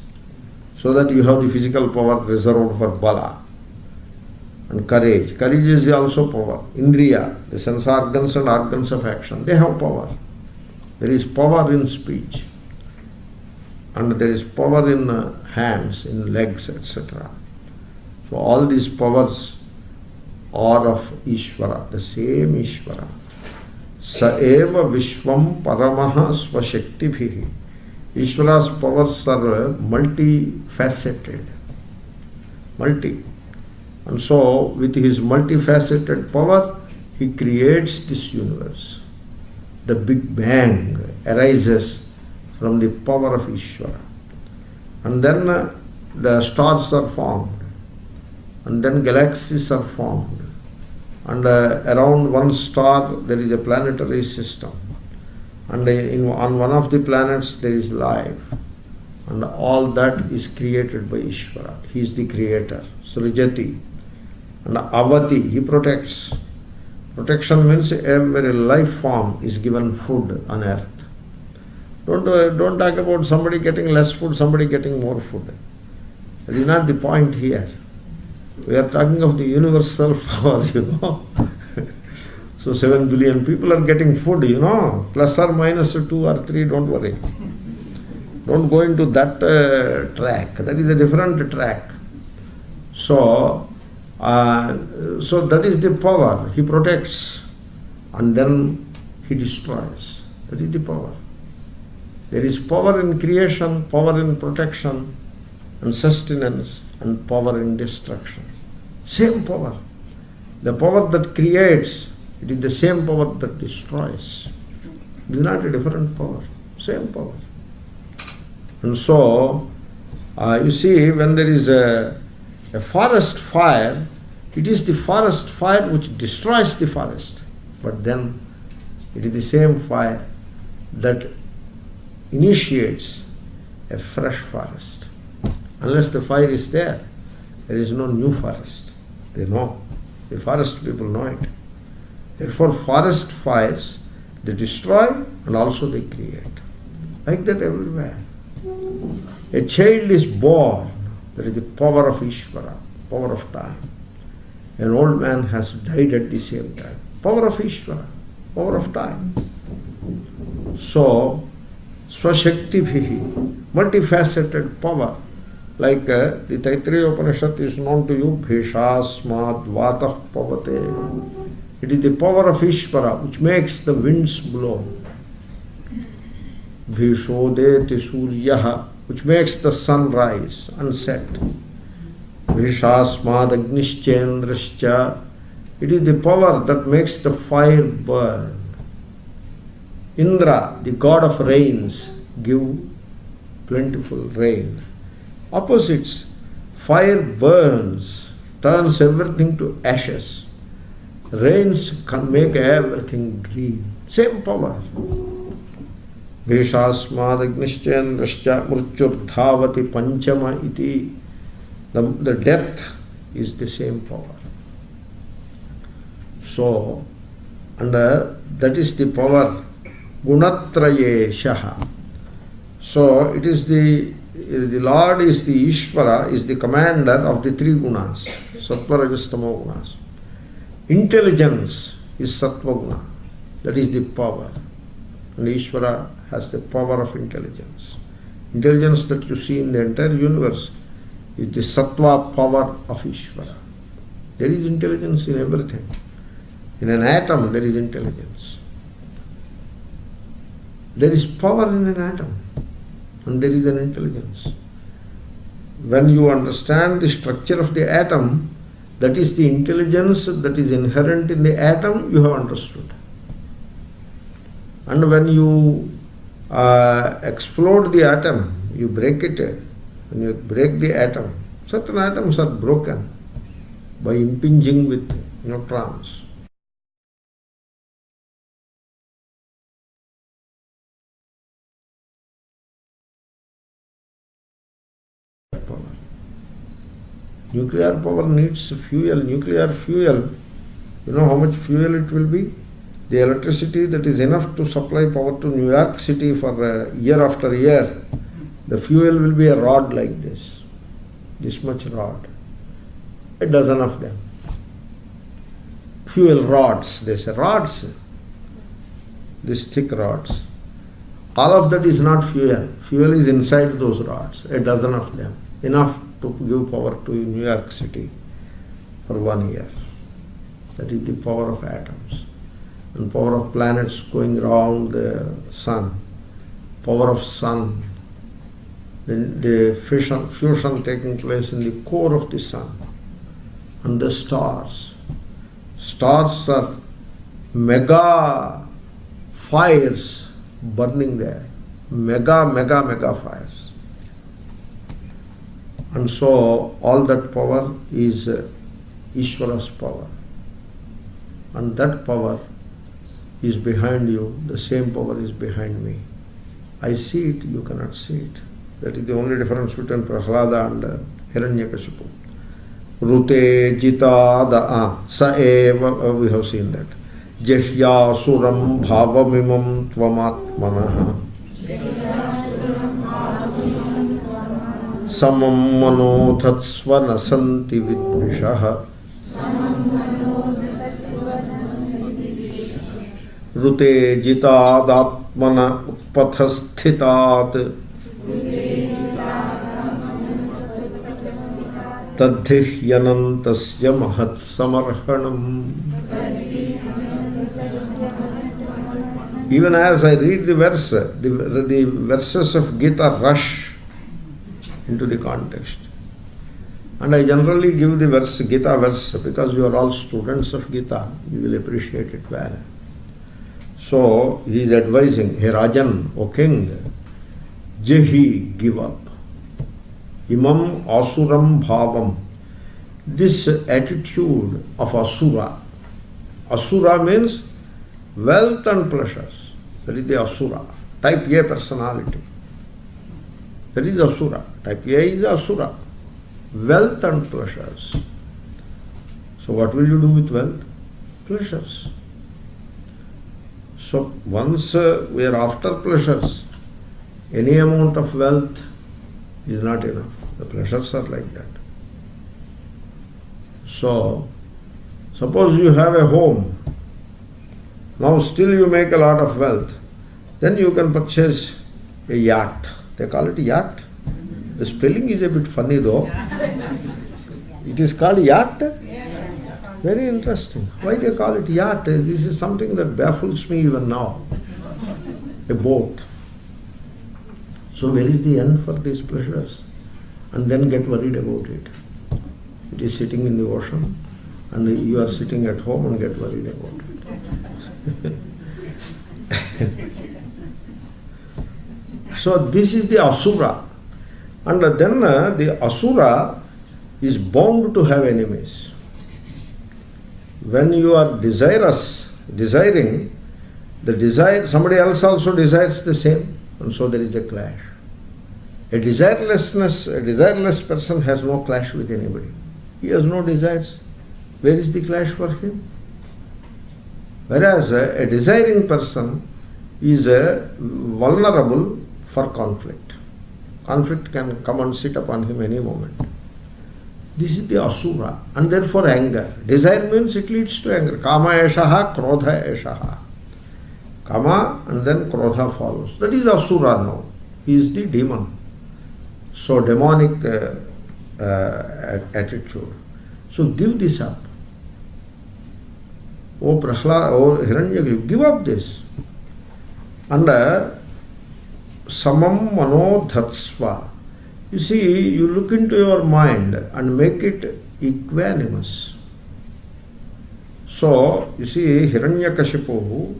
so that you have the physical power reserved for bala. And courage. Courage is also power. Indriya, the sense organs and organs of action, they have power. There is power in speech, and there is power in hands, in legs, etc. So all these powers are of Ishvara, the same Ishvara. Sa eva vishvam paramaha svashakti. Ishvara's powers are multifaceted. And so, with his multifaceted power, he creates this universe. The Big Bang arises from the power of Ishvara. And then the stars are formed, and then galaxies are formed, and around one star there is a planetary system, and on one of the planets there is life, and all that is created by Ishvara. He is the creator, Srijati. And Avati, he protects. Protection means every life form is given food on earth. Don't talk about somebody getting less food, somebody getting more food. That is not the point here. We are talking of the universal power, So 7 billion people are getting food, plus or minus 2 or 3, don't worry. Don't go into that track. That is a different track. So that is the power. He protects and then he destroys. That is the power. There is power in creation, power in protection and sustenance, and power in destruction. Same power. The power that creates, it is the same power that destroys. It is not a different power. Same power. And so, you see, when there is a forest fire, it is the forest fire which destroys the forest. But then it is the same fire that initiates a fresh forest. Unless the fire is there is no new forest. They know. The forest people know it. Therefore, forest fires, they destroy and also they create. Like that everywhere. A child is born. That is the power of Ishvara, power of time. An old man has died at the same time. Power of Ishvara, power of time. So, Swashakti-bhihi, multifaceted power. Like the Taittiriya Upanishad is known to you, Bheshasmad Vatah Pavate. It is the power of Ishvara which makes the winds blow. Bhishodeti Suryaha, which makes the sun rise and set. Bheshasmad Agnischendrascha, it is the power that makes the fire burn. Indra, the god of rains, give plentiful rain. Opposites, fire burns, turns everything to ashes. Rains can make everything green. Same power. Bheshasmad Agnischendrascha Murtyurdhavati Panchama iti. The death is the same power. So, and that is the power Gunatrayeshaha. So it is the Lord is the Ishvara, is the commander of the 3 gunas, Sattva, Rajas, Tamo gunas. Intelligence is Sattva guna, that is the power. And Ishvara has the power of intelligence. Intelligence that you see in the entire universe is the Sattva power of Ishvara. There is intelligence in everything. In an atom there is intelligence. There is power in an atom and there is an intelligence. When you understand the structure of the atom, that is the intelligence that is inherent in the atom, you have understood. And when you explode the atom, you break it, when you break the atom, certain atoms are broken by impinging with neutrons. Power. Nuclear power needs fuel. Nuclear fuel, you know how much fuel it will be? The electricity that is enough to supply power to New York City for year after year, the fuel will be a rod like this much rod, a dozen of them. Fuel rods, they say rods, these thick rods. All of that is not fuel. Fuel is inside those rods, a dozen of them, enough to give power to New York City for 1 year. That is the power of atoms. And power of planets going around the sun, power of sun, then the fusion taking place in the core of the sun, and the stars. Stars are mega fires burning there, mega fires. And so all that power is Ishvara's power. And that power is behind you, the same power is behind me. I see it, you cannot see it. That is the only difference between Prahlada and Hiranyakashipu. Rute jitada sa eva, we have seen that. Jahya suram bhavamimam tvamatmanaha samam mano tatsvana santi vidvishaha. Rute jitadatmana pathasthitat tadhihyanantasya mahatsamarhanam. Even as I read the verse, the verses of Gita rush into the context. And I generally give the verse, Gita verse, because you are all students of Gita, you will appreciate it well. So he is advising, Hey Rajan, O king, Jehi, give up. Imam asuram bhavam. This attitude of asura. Asura means wealth and pleasures. That is the asura. Type A personality. That is asura. Type A is asura. Wealth and pleasures. So what will you do with wealth? Pleasures. So once we are after pleasures, any amount of wealth is not enough. The pleasures are like that. So, suppose you have a home, now still you make a lot of wealth, then you can purchase a yacht. They call it yacht. The spelling is a bit funny though. It is called yacht? Very interesting. Why they call it yacht? This is something that baffles me even now. A boat. So where is the end for these pleasures? And then get worried about it. It is sitting in the ocean and you are sitting at home and get worried about it. So this is the asura. And then the asura is bound to have enemies. When you are desiring, the desire, somebody else also desires the same, and so there is a clash. A desireless person has no clash with anybody. He has no desires. Where is the clash for him? Whereas a desiring person is vulnerable for conflict. Conflict can come and sit upon him any moment. This is the asura, and therefore anger. Desire means it leads to anger. Kama eshaha, krodha eshaha. Kama and then krodha follows. That is asura now. He is the demon. So demonic attitude. So give this up. O Prahlada, O Hiranyaka, give up this. And samam mano dhatsva. You see, you look into your mind and make it equanimous. So, you see, Hiranyakashipu,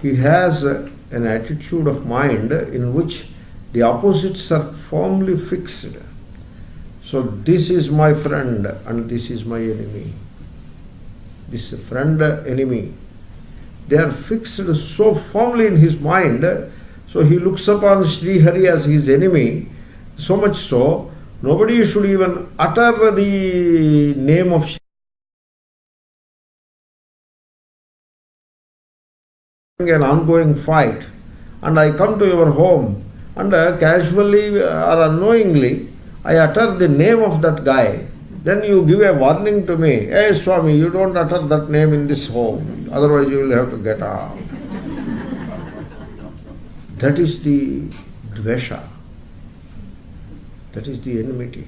he has an attitude of mind in which the opposites are firmly fixed. So, this is my friend and this is my enemy. This friend, enemy, they are fixed so firmly in his mind, so he looks upon Sri Hari as his enemy, so much so, nobody should even utter the name of Sri Hari. An ongoing fight, and I come to your home, and casually or unknowingly, I utter the name of that guy. Then you give a warning to me, hey Swami, you don't utter that name in this home, otherwise you will have to get out. That is the dvesha. That is the enmity,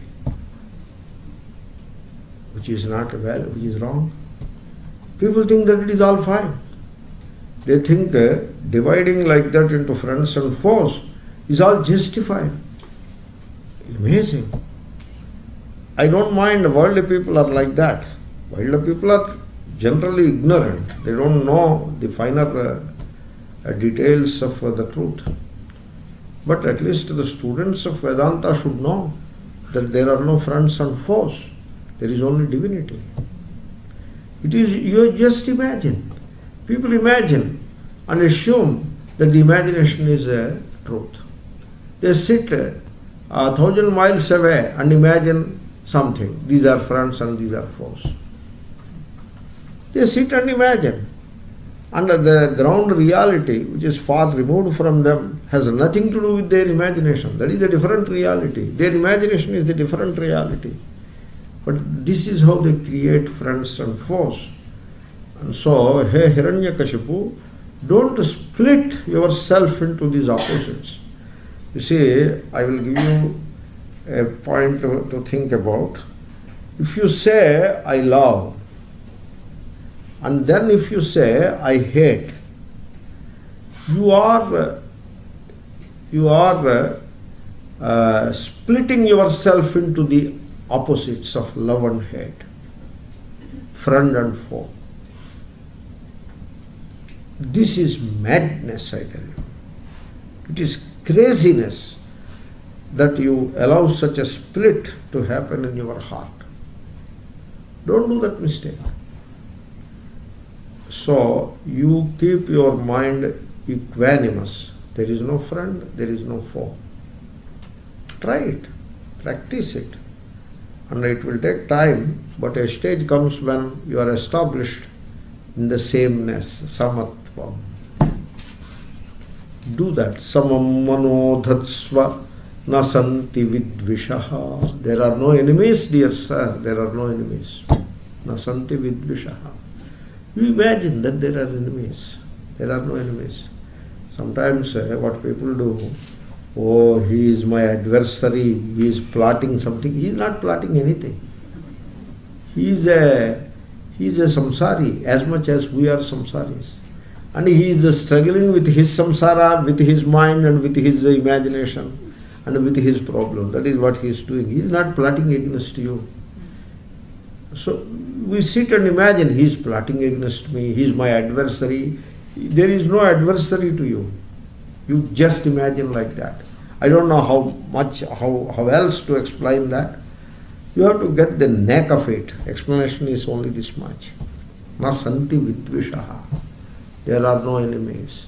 which is not well, which is wrong. People think that it is all fine. They think dividing like that into friends and foes is all justified. Amazing. I don't mind worldly people are like that. Worldly people are generally ignorant. They don't know the finer details of the truth. But at least the students of Vedanta should know that there are no friends and foes. There is only divinity. It is, you just imagine. People imagine and assume that the imagination is a truth. They sit 1,000 miles away and imagine something. These are friends and these are foes. They sit and imagine. And the ground reality, which is far removed from them, has nothing to do with their imagination. That is a different reality. Their imagination is a different reality. But this is how they create friends and foes. And so, hey Hiranyakashipu, don't split yourself into these opposites. You see, I will give you a point to think about. If you say, I love, and then if you say, I hate, you are splitting yourself into the opposites of love and hate, friend and foe. This is madness, I tell you. It is craziness that you allow such a split to happen in your heart. Don't do that mistake. So you keep your mind equanimous. There is no friend, there is no foe. Try it, practice it. And it will take time, but a stage comes when you are established in the sameness, samatvam. Do that. Samam manodhatsva nasanti vidvishaha. There are no enemies, dear sir. There are no enemies. Nasanti vidvishaha. You imagine that there are enemies. There are no enemies. Sometimes what people do, oh, he is my adversary, he is plotting something. He is not plotting anything. He is a samsari as much as we are samsaris. And he is struggling with his samsara, with his mind and with his imagination and with his problem. That is what he is doing. He is not plotting against you. So we sit and imagine he is plotting against me, he is my adversary. There is no adversary to you. You just imagine like that. I don't know how else to explain that. You have to get the neck of it. Explanation is only this much. Na santi vidvishaha. There are no enemies.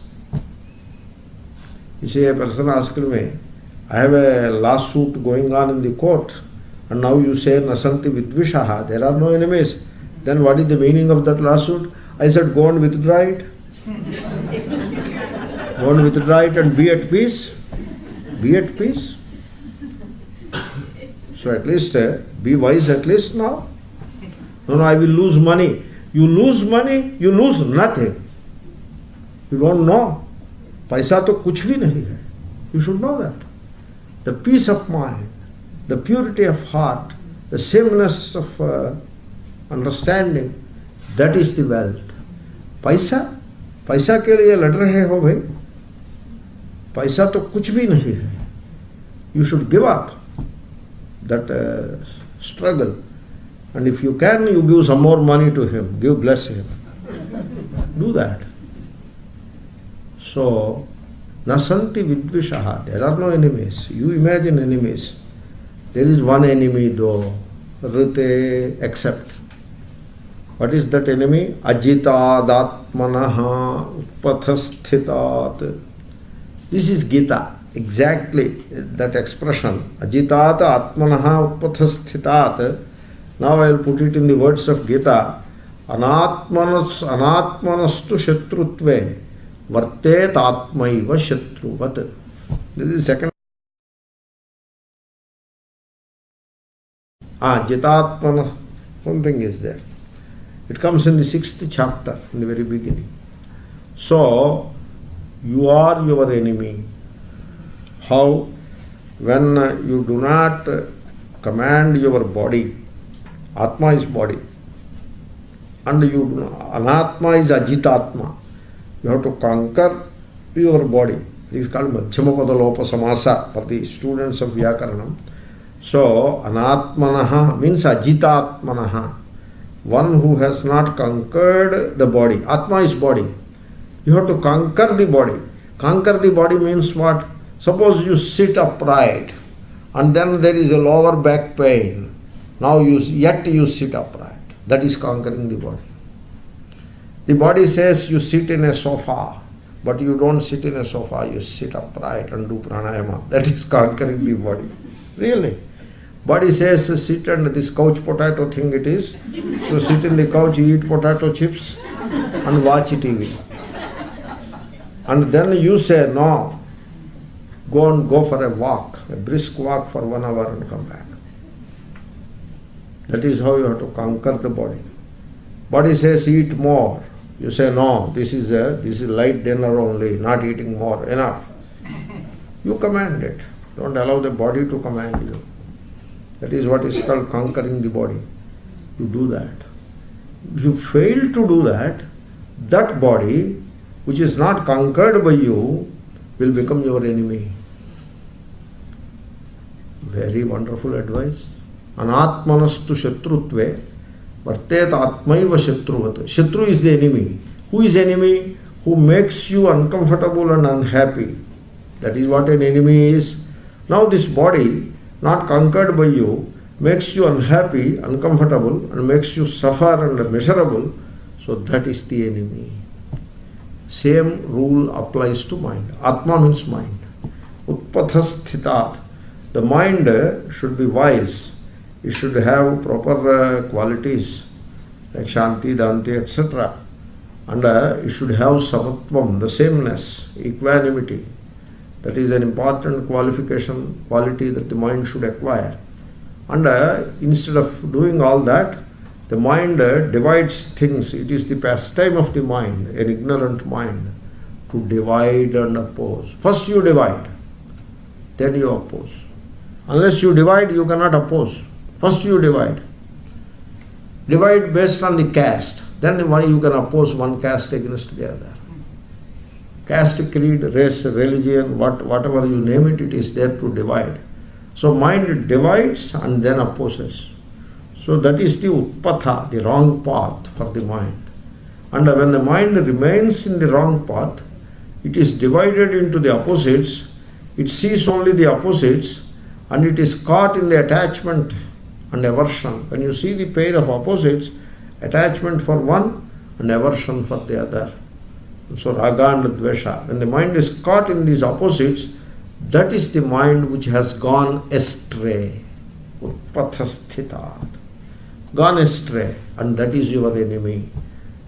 You see, a person asked me, I have a lawsuit going on in the court, and now you say nasanti vidvishaha, there are no enemies. Then what is the meaning of that lawsuit? I said, go and withdraw it. Go and withdraw it and be at peace. Be at peace. So at least be wise at least now. No, I will lose money. You lose money, you lose nothing. You don't know. Paisa to kuch bhi nahi hai. You should know that. The peace of mind, the purity of heart, the sameness of understanding, that is the wealth. पैसा पैसा के लिए लड़ रहे हो भाई, पैसा तो कुछ भी नहीं है. You should give up that struggle, and if you can, you give some more money to him, bless him. Do that. So nasanti vidvishaha, there are no enemies. You imagine enemies. There is one enemy though, rite, accept. What is that enemy? Ajitadatmanaha upathasthitat. This is Gita, exactly that expression. Ajitat atmanaha upathasthitat. Now I will put it in the words of Gita. Anatmanastu shatrutve vartet atmaiva shatruvat. This is the second. Jitatmana, something is there. It comes in the 6th chapter, in the very beginning. So, you are your enemy. How? When you do not command your body, Atma is body, and Anatma is Ajitatma. You have to conquer your body. This is called Madhyamapada Lopa Samasa for the students of Vyakaranam. So, Anatmanaha means Ajitatmanaha. One who has not conquered the body. Atma is body. You have to conquer the body. Conquer the body means what? Suppose you sit upright and then there is a lower back pain. Now yet you sit upright. That is conquering the body. The body says you sit in a sofa, but you don't sit in a sofa, you sit upright and do pranayama. That is conquering the body. Really. Body says sit and this couch potato thing it is. So sit in the couch, eat potato chips and watch TV. And then you say no, go for a walk, a brisk walk for 1 hour and come back. That is how you have to conquer the body. Body says eat more. You say no, this is light dinner only, not eating more, enough. You command it. Don't allow the body to command you. That is what is called conquering the body. You do that. If you fail to do that, that body, which is not conquered by you, will become your enemy. Very wonderful advice. Anatmanastu shatrutve vartet atmaiva shatruvat. Shatru is the enemy. Who is enemy? Who makes you uncomfortable and unhappy. That is what an enemy is. Now this body, not conquered by you, makes you unhappy, uncomfortable, and makes you suffer and miserable. So that is the enemy. Same rule applies to mind. Atma means mind. Utpathasthitat. The mind should be wise. It should have proper qualities like Shanti, Danti, etc. And it should have samatvam, the sameness, equanimity. That is an important quality that the mind should acquire. And instead of doing all that, the mind divides things. It is the pastime of the mind, an ignorant mind, to divide and oppose. First you divide, then you oppose. Unless you divide, you cannot oppose. First you divide. Divide based on the caste. Then you can oppose one caste against the other. Caste, creed, race, religion, whatever you name it, it is there to divide. So mind divides and then opposes. So that is the utpatha, the wrong path for the mind. And when the mind remains in the wrong path, it is divided into the opposites. It sees only the opposites and it is caught in the attachment and aversion. When you see the pair of opposites, attachment for one and aversion for the other. So raga and dvesha. When the mind is caught in these opposites, that is the mind which has gone astray. Utpathasthitat. Gone astray. And that is your enemy.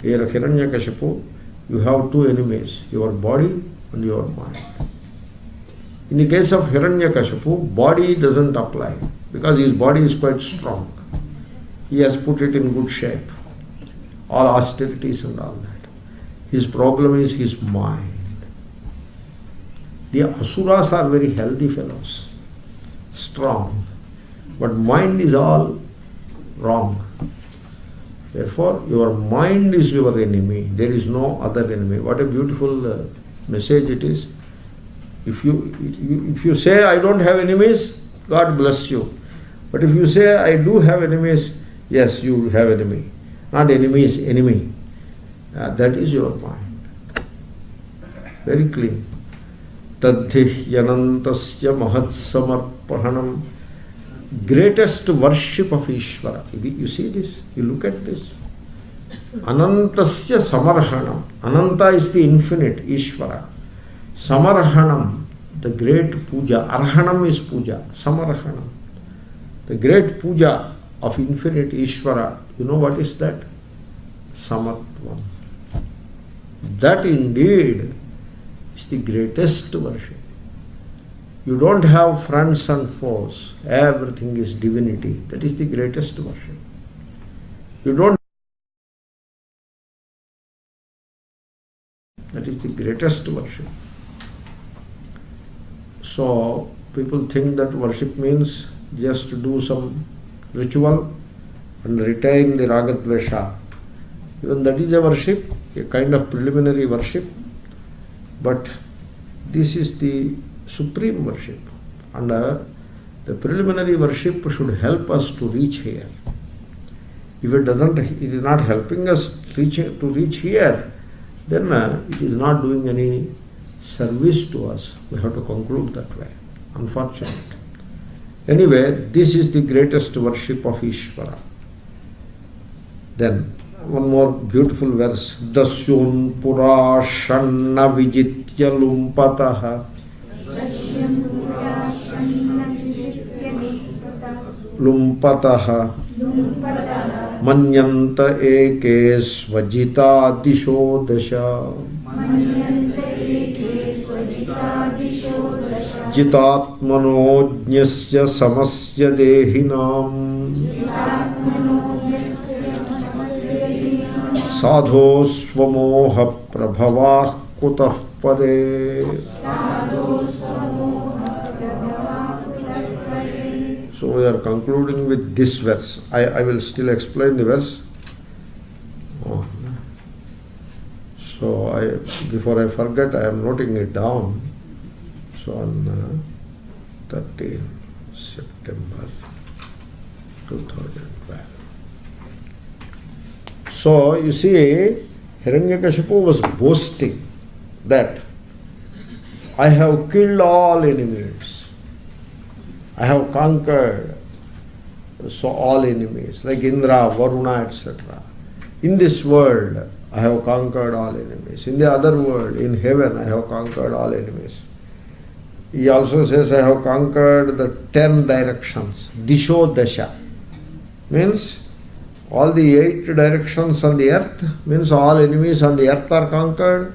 Here Hiranyakashipu, you have two enemies, your body and your mind. In the case of Hiranyakashipu, body doesn't apply because his body is quite strong. He has put it in good shape. All austerities and all that. His problem is his mind. The asuras are very healthy fellows, strong, but mind is all wrong. Therefore, your mind is your enemy. There is no other enemy. What a beautiful message it is. If you say, I don't have enemies, God bless you. But if you say, I do have enemies, yes, you have enemy. Not enemies, enemy. That is your mind. Very clean. Tadhi yanantasya mahatsamarpahanam. Greatest worship of Ishvara. You see this? You look at this. Anantasya samarhanam. Ananta is the infinite, Ishvara. Samarhanam, the great puja. Arhanam is puja. Samarhanam. The great puja of infinite Ishvara. You know what is that? Samatvam. That indeed is the greatest worship. You don't have friends and foes. Everything is divinity. That is the greatest worship. You don't. That is the greatest worship. So people think that worship means just to do some ritual and retain the ragadvesha. Even that is a worship, a kind of preliminary worship. But this is the supreme worship. And the preliminary worship should help us to reach here. If it doesn't, it is not helping us to reach here, then it is not doing any service to us. We have to conclude that way. Unfortunate. Anyway, this is the greatest worship of Ishvara. Then one more beautiful verse. Dasyun pura shanna vijitya lumpataha. Lumpataha manyanta eke svajita disho dasha. Jitatmanojnyasya samasya dehinam sadho svamoha prabhavah kutah pare. So we are concluding with this verse. I will still explain the verse. So before I forget, I am noting it down. So on 13 September 2012. So you see, Hiranyakashipu was boasting that I have killed all enemies. I have conquered all enemies, like Indra, Varuna, etc. In this world, I have conquered all enemies. In the other world, in heaven, I have conquered all enemies. He also says, I have conquered the 10 directions. Disho Dasha. Means all the 8 directions on the earth, means all enemies on the earth are conquered,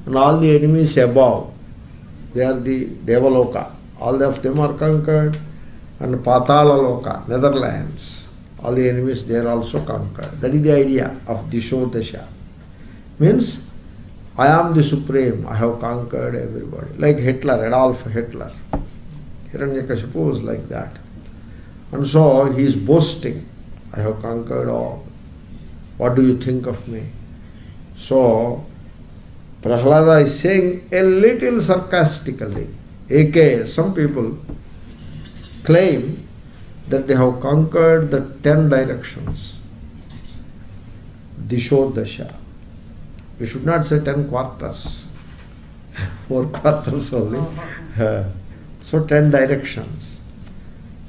and all the enemies above, they are the Devaloka. All of them are conquered, and Patala Loka, Netherlands, all the enemies they are also conquered. That is the idea of Disho Dasha. Means, I am the supreme, I have conquered everybody. Like Hitler, Adolf Hitler. Hiranyakashipu was like that. And so he is boasting, I have conquered all. What do you think of me? So, Prahlada is saying a little sarcastically, AK, some people claim that they have conquered the 10 directions. Disho Dasha. You should not say 10 quarters. 4 quarters only. So 10 directions.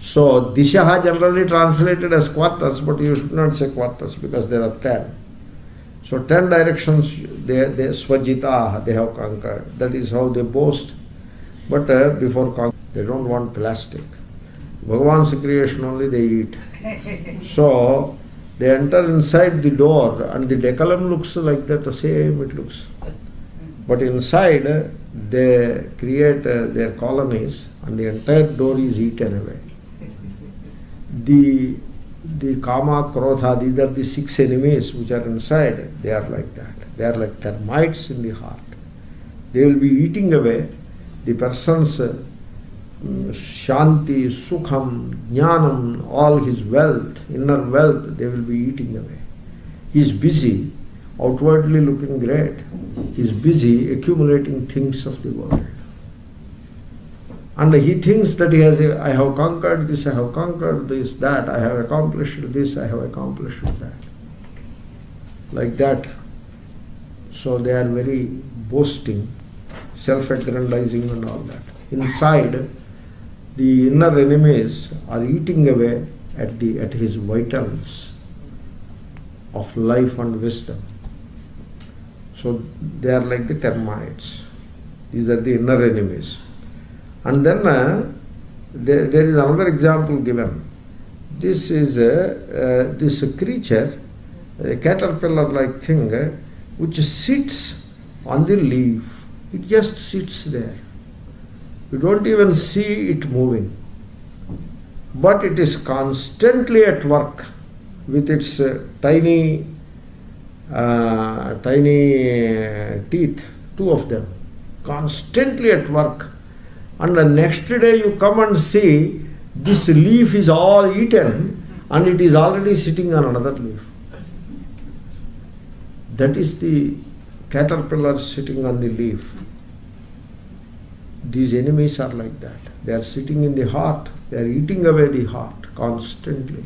So Dishaha generally translated as quarters, but you should not say quarters because there are 10. So 10 directions they Swajita, they have conquered. That is how they boast. But before conquering, they don't want plastic. Bhagavan's creation only they eat. So they enter inside the door and the decorum looks like that, the same it looks. But inside they create their colonies and the entire door is eaten away. The Kama, Krodha, these are the 6 enemies which are inside, they are like that. They are like termites in the heart. They will be eating away the person's Shanti, Sukham, Jnanam, all his wealth, inner wealth, they will be eating away. He is busy, outwardly looking great. He is busy accumulating things of the world. And he thinks that I have conquered this, I have conquered this, that, I have accomplished this, I have accomplished that. Like that. So they are very boasting, self-aggrandizing and all that. Inside, the inner enemies are eating away at his vitals of life and wisdom. So they are like the termites. These are the inner enemies. And then there is another example given. This is this creature, a caterpillar-like thing, which sits on the leaf. It just sits there. You don't even see it moving. But it is constantly at work with its tiny teeth, 2 of them, constantly at work. And the next day you come and see this leaf is all eaten and it is already sitting on another leaf. That is the caterpillar sitting on the leaf. These enemies are like that. They are sitting in the heart. They are eating away the heart constantly.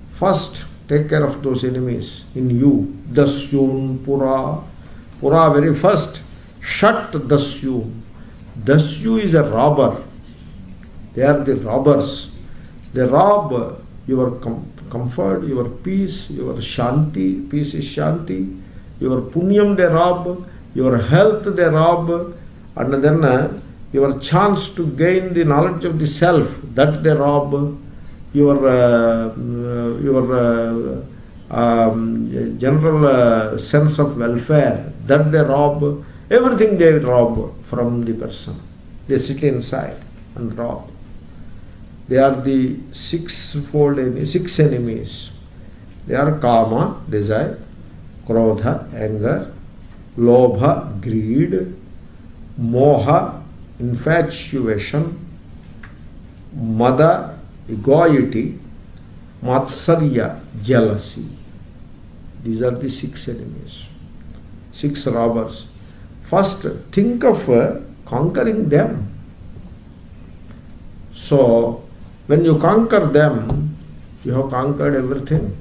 First, take care of those enemies in you. Dasyun pura. Pura very first. Shat dasyun. Dasyu is a robber. They are the robbers. They rob your comfort, your peace, your shanti. Peace is shanti. Your punyam they rob, your health they rob, and then your chance to gain the knowledge of the self, that they rob. Your general sense of welfare, that they rob. Everything they rob from the person. They sit inside and rob. They are the six enemies. They are kama, desire, krodha, anger, lobha, greed, moha, infatuation, mada, egoity, matsarya, jealousy. These are the six enemies, six robbers. First, think of conquering them. So, when you conquer them, you have conquered everything,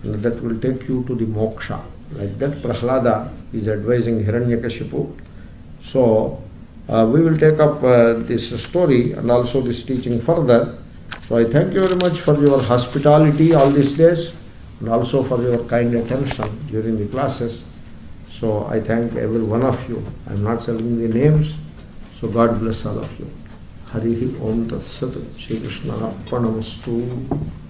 and that will take you to the moksha. Like that, Prahlada is advising Hiranyakashipu. So, we will take up this story and also this teaching further. So, I thank you very much for your hospitality all these days, and also for your kind attention during the classes. So, I thank every one of you. I am not telling the names. So, God bless all of you. Harihi Om Tat Sat. Shri Krishna Arpanamastu.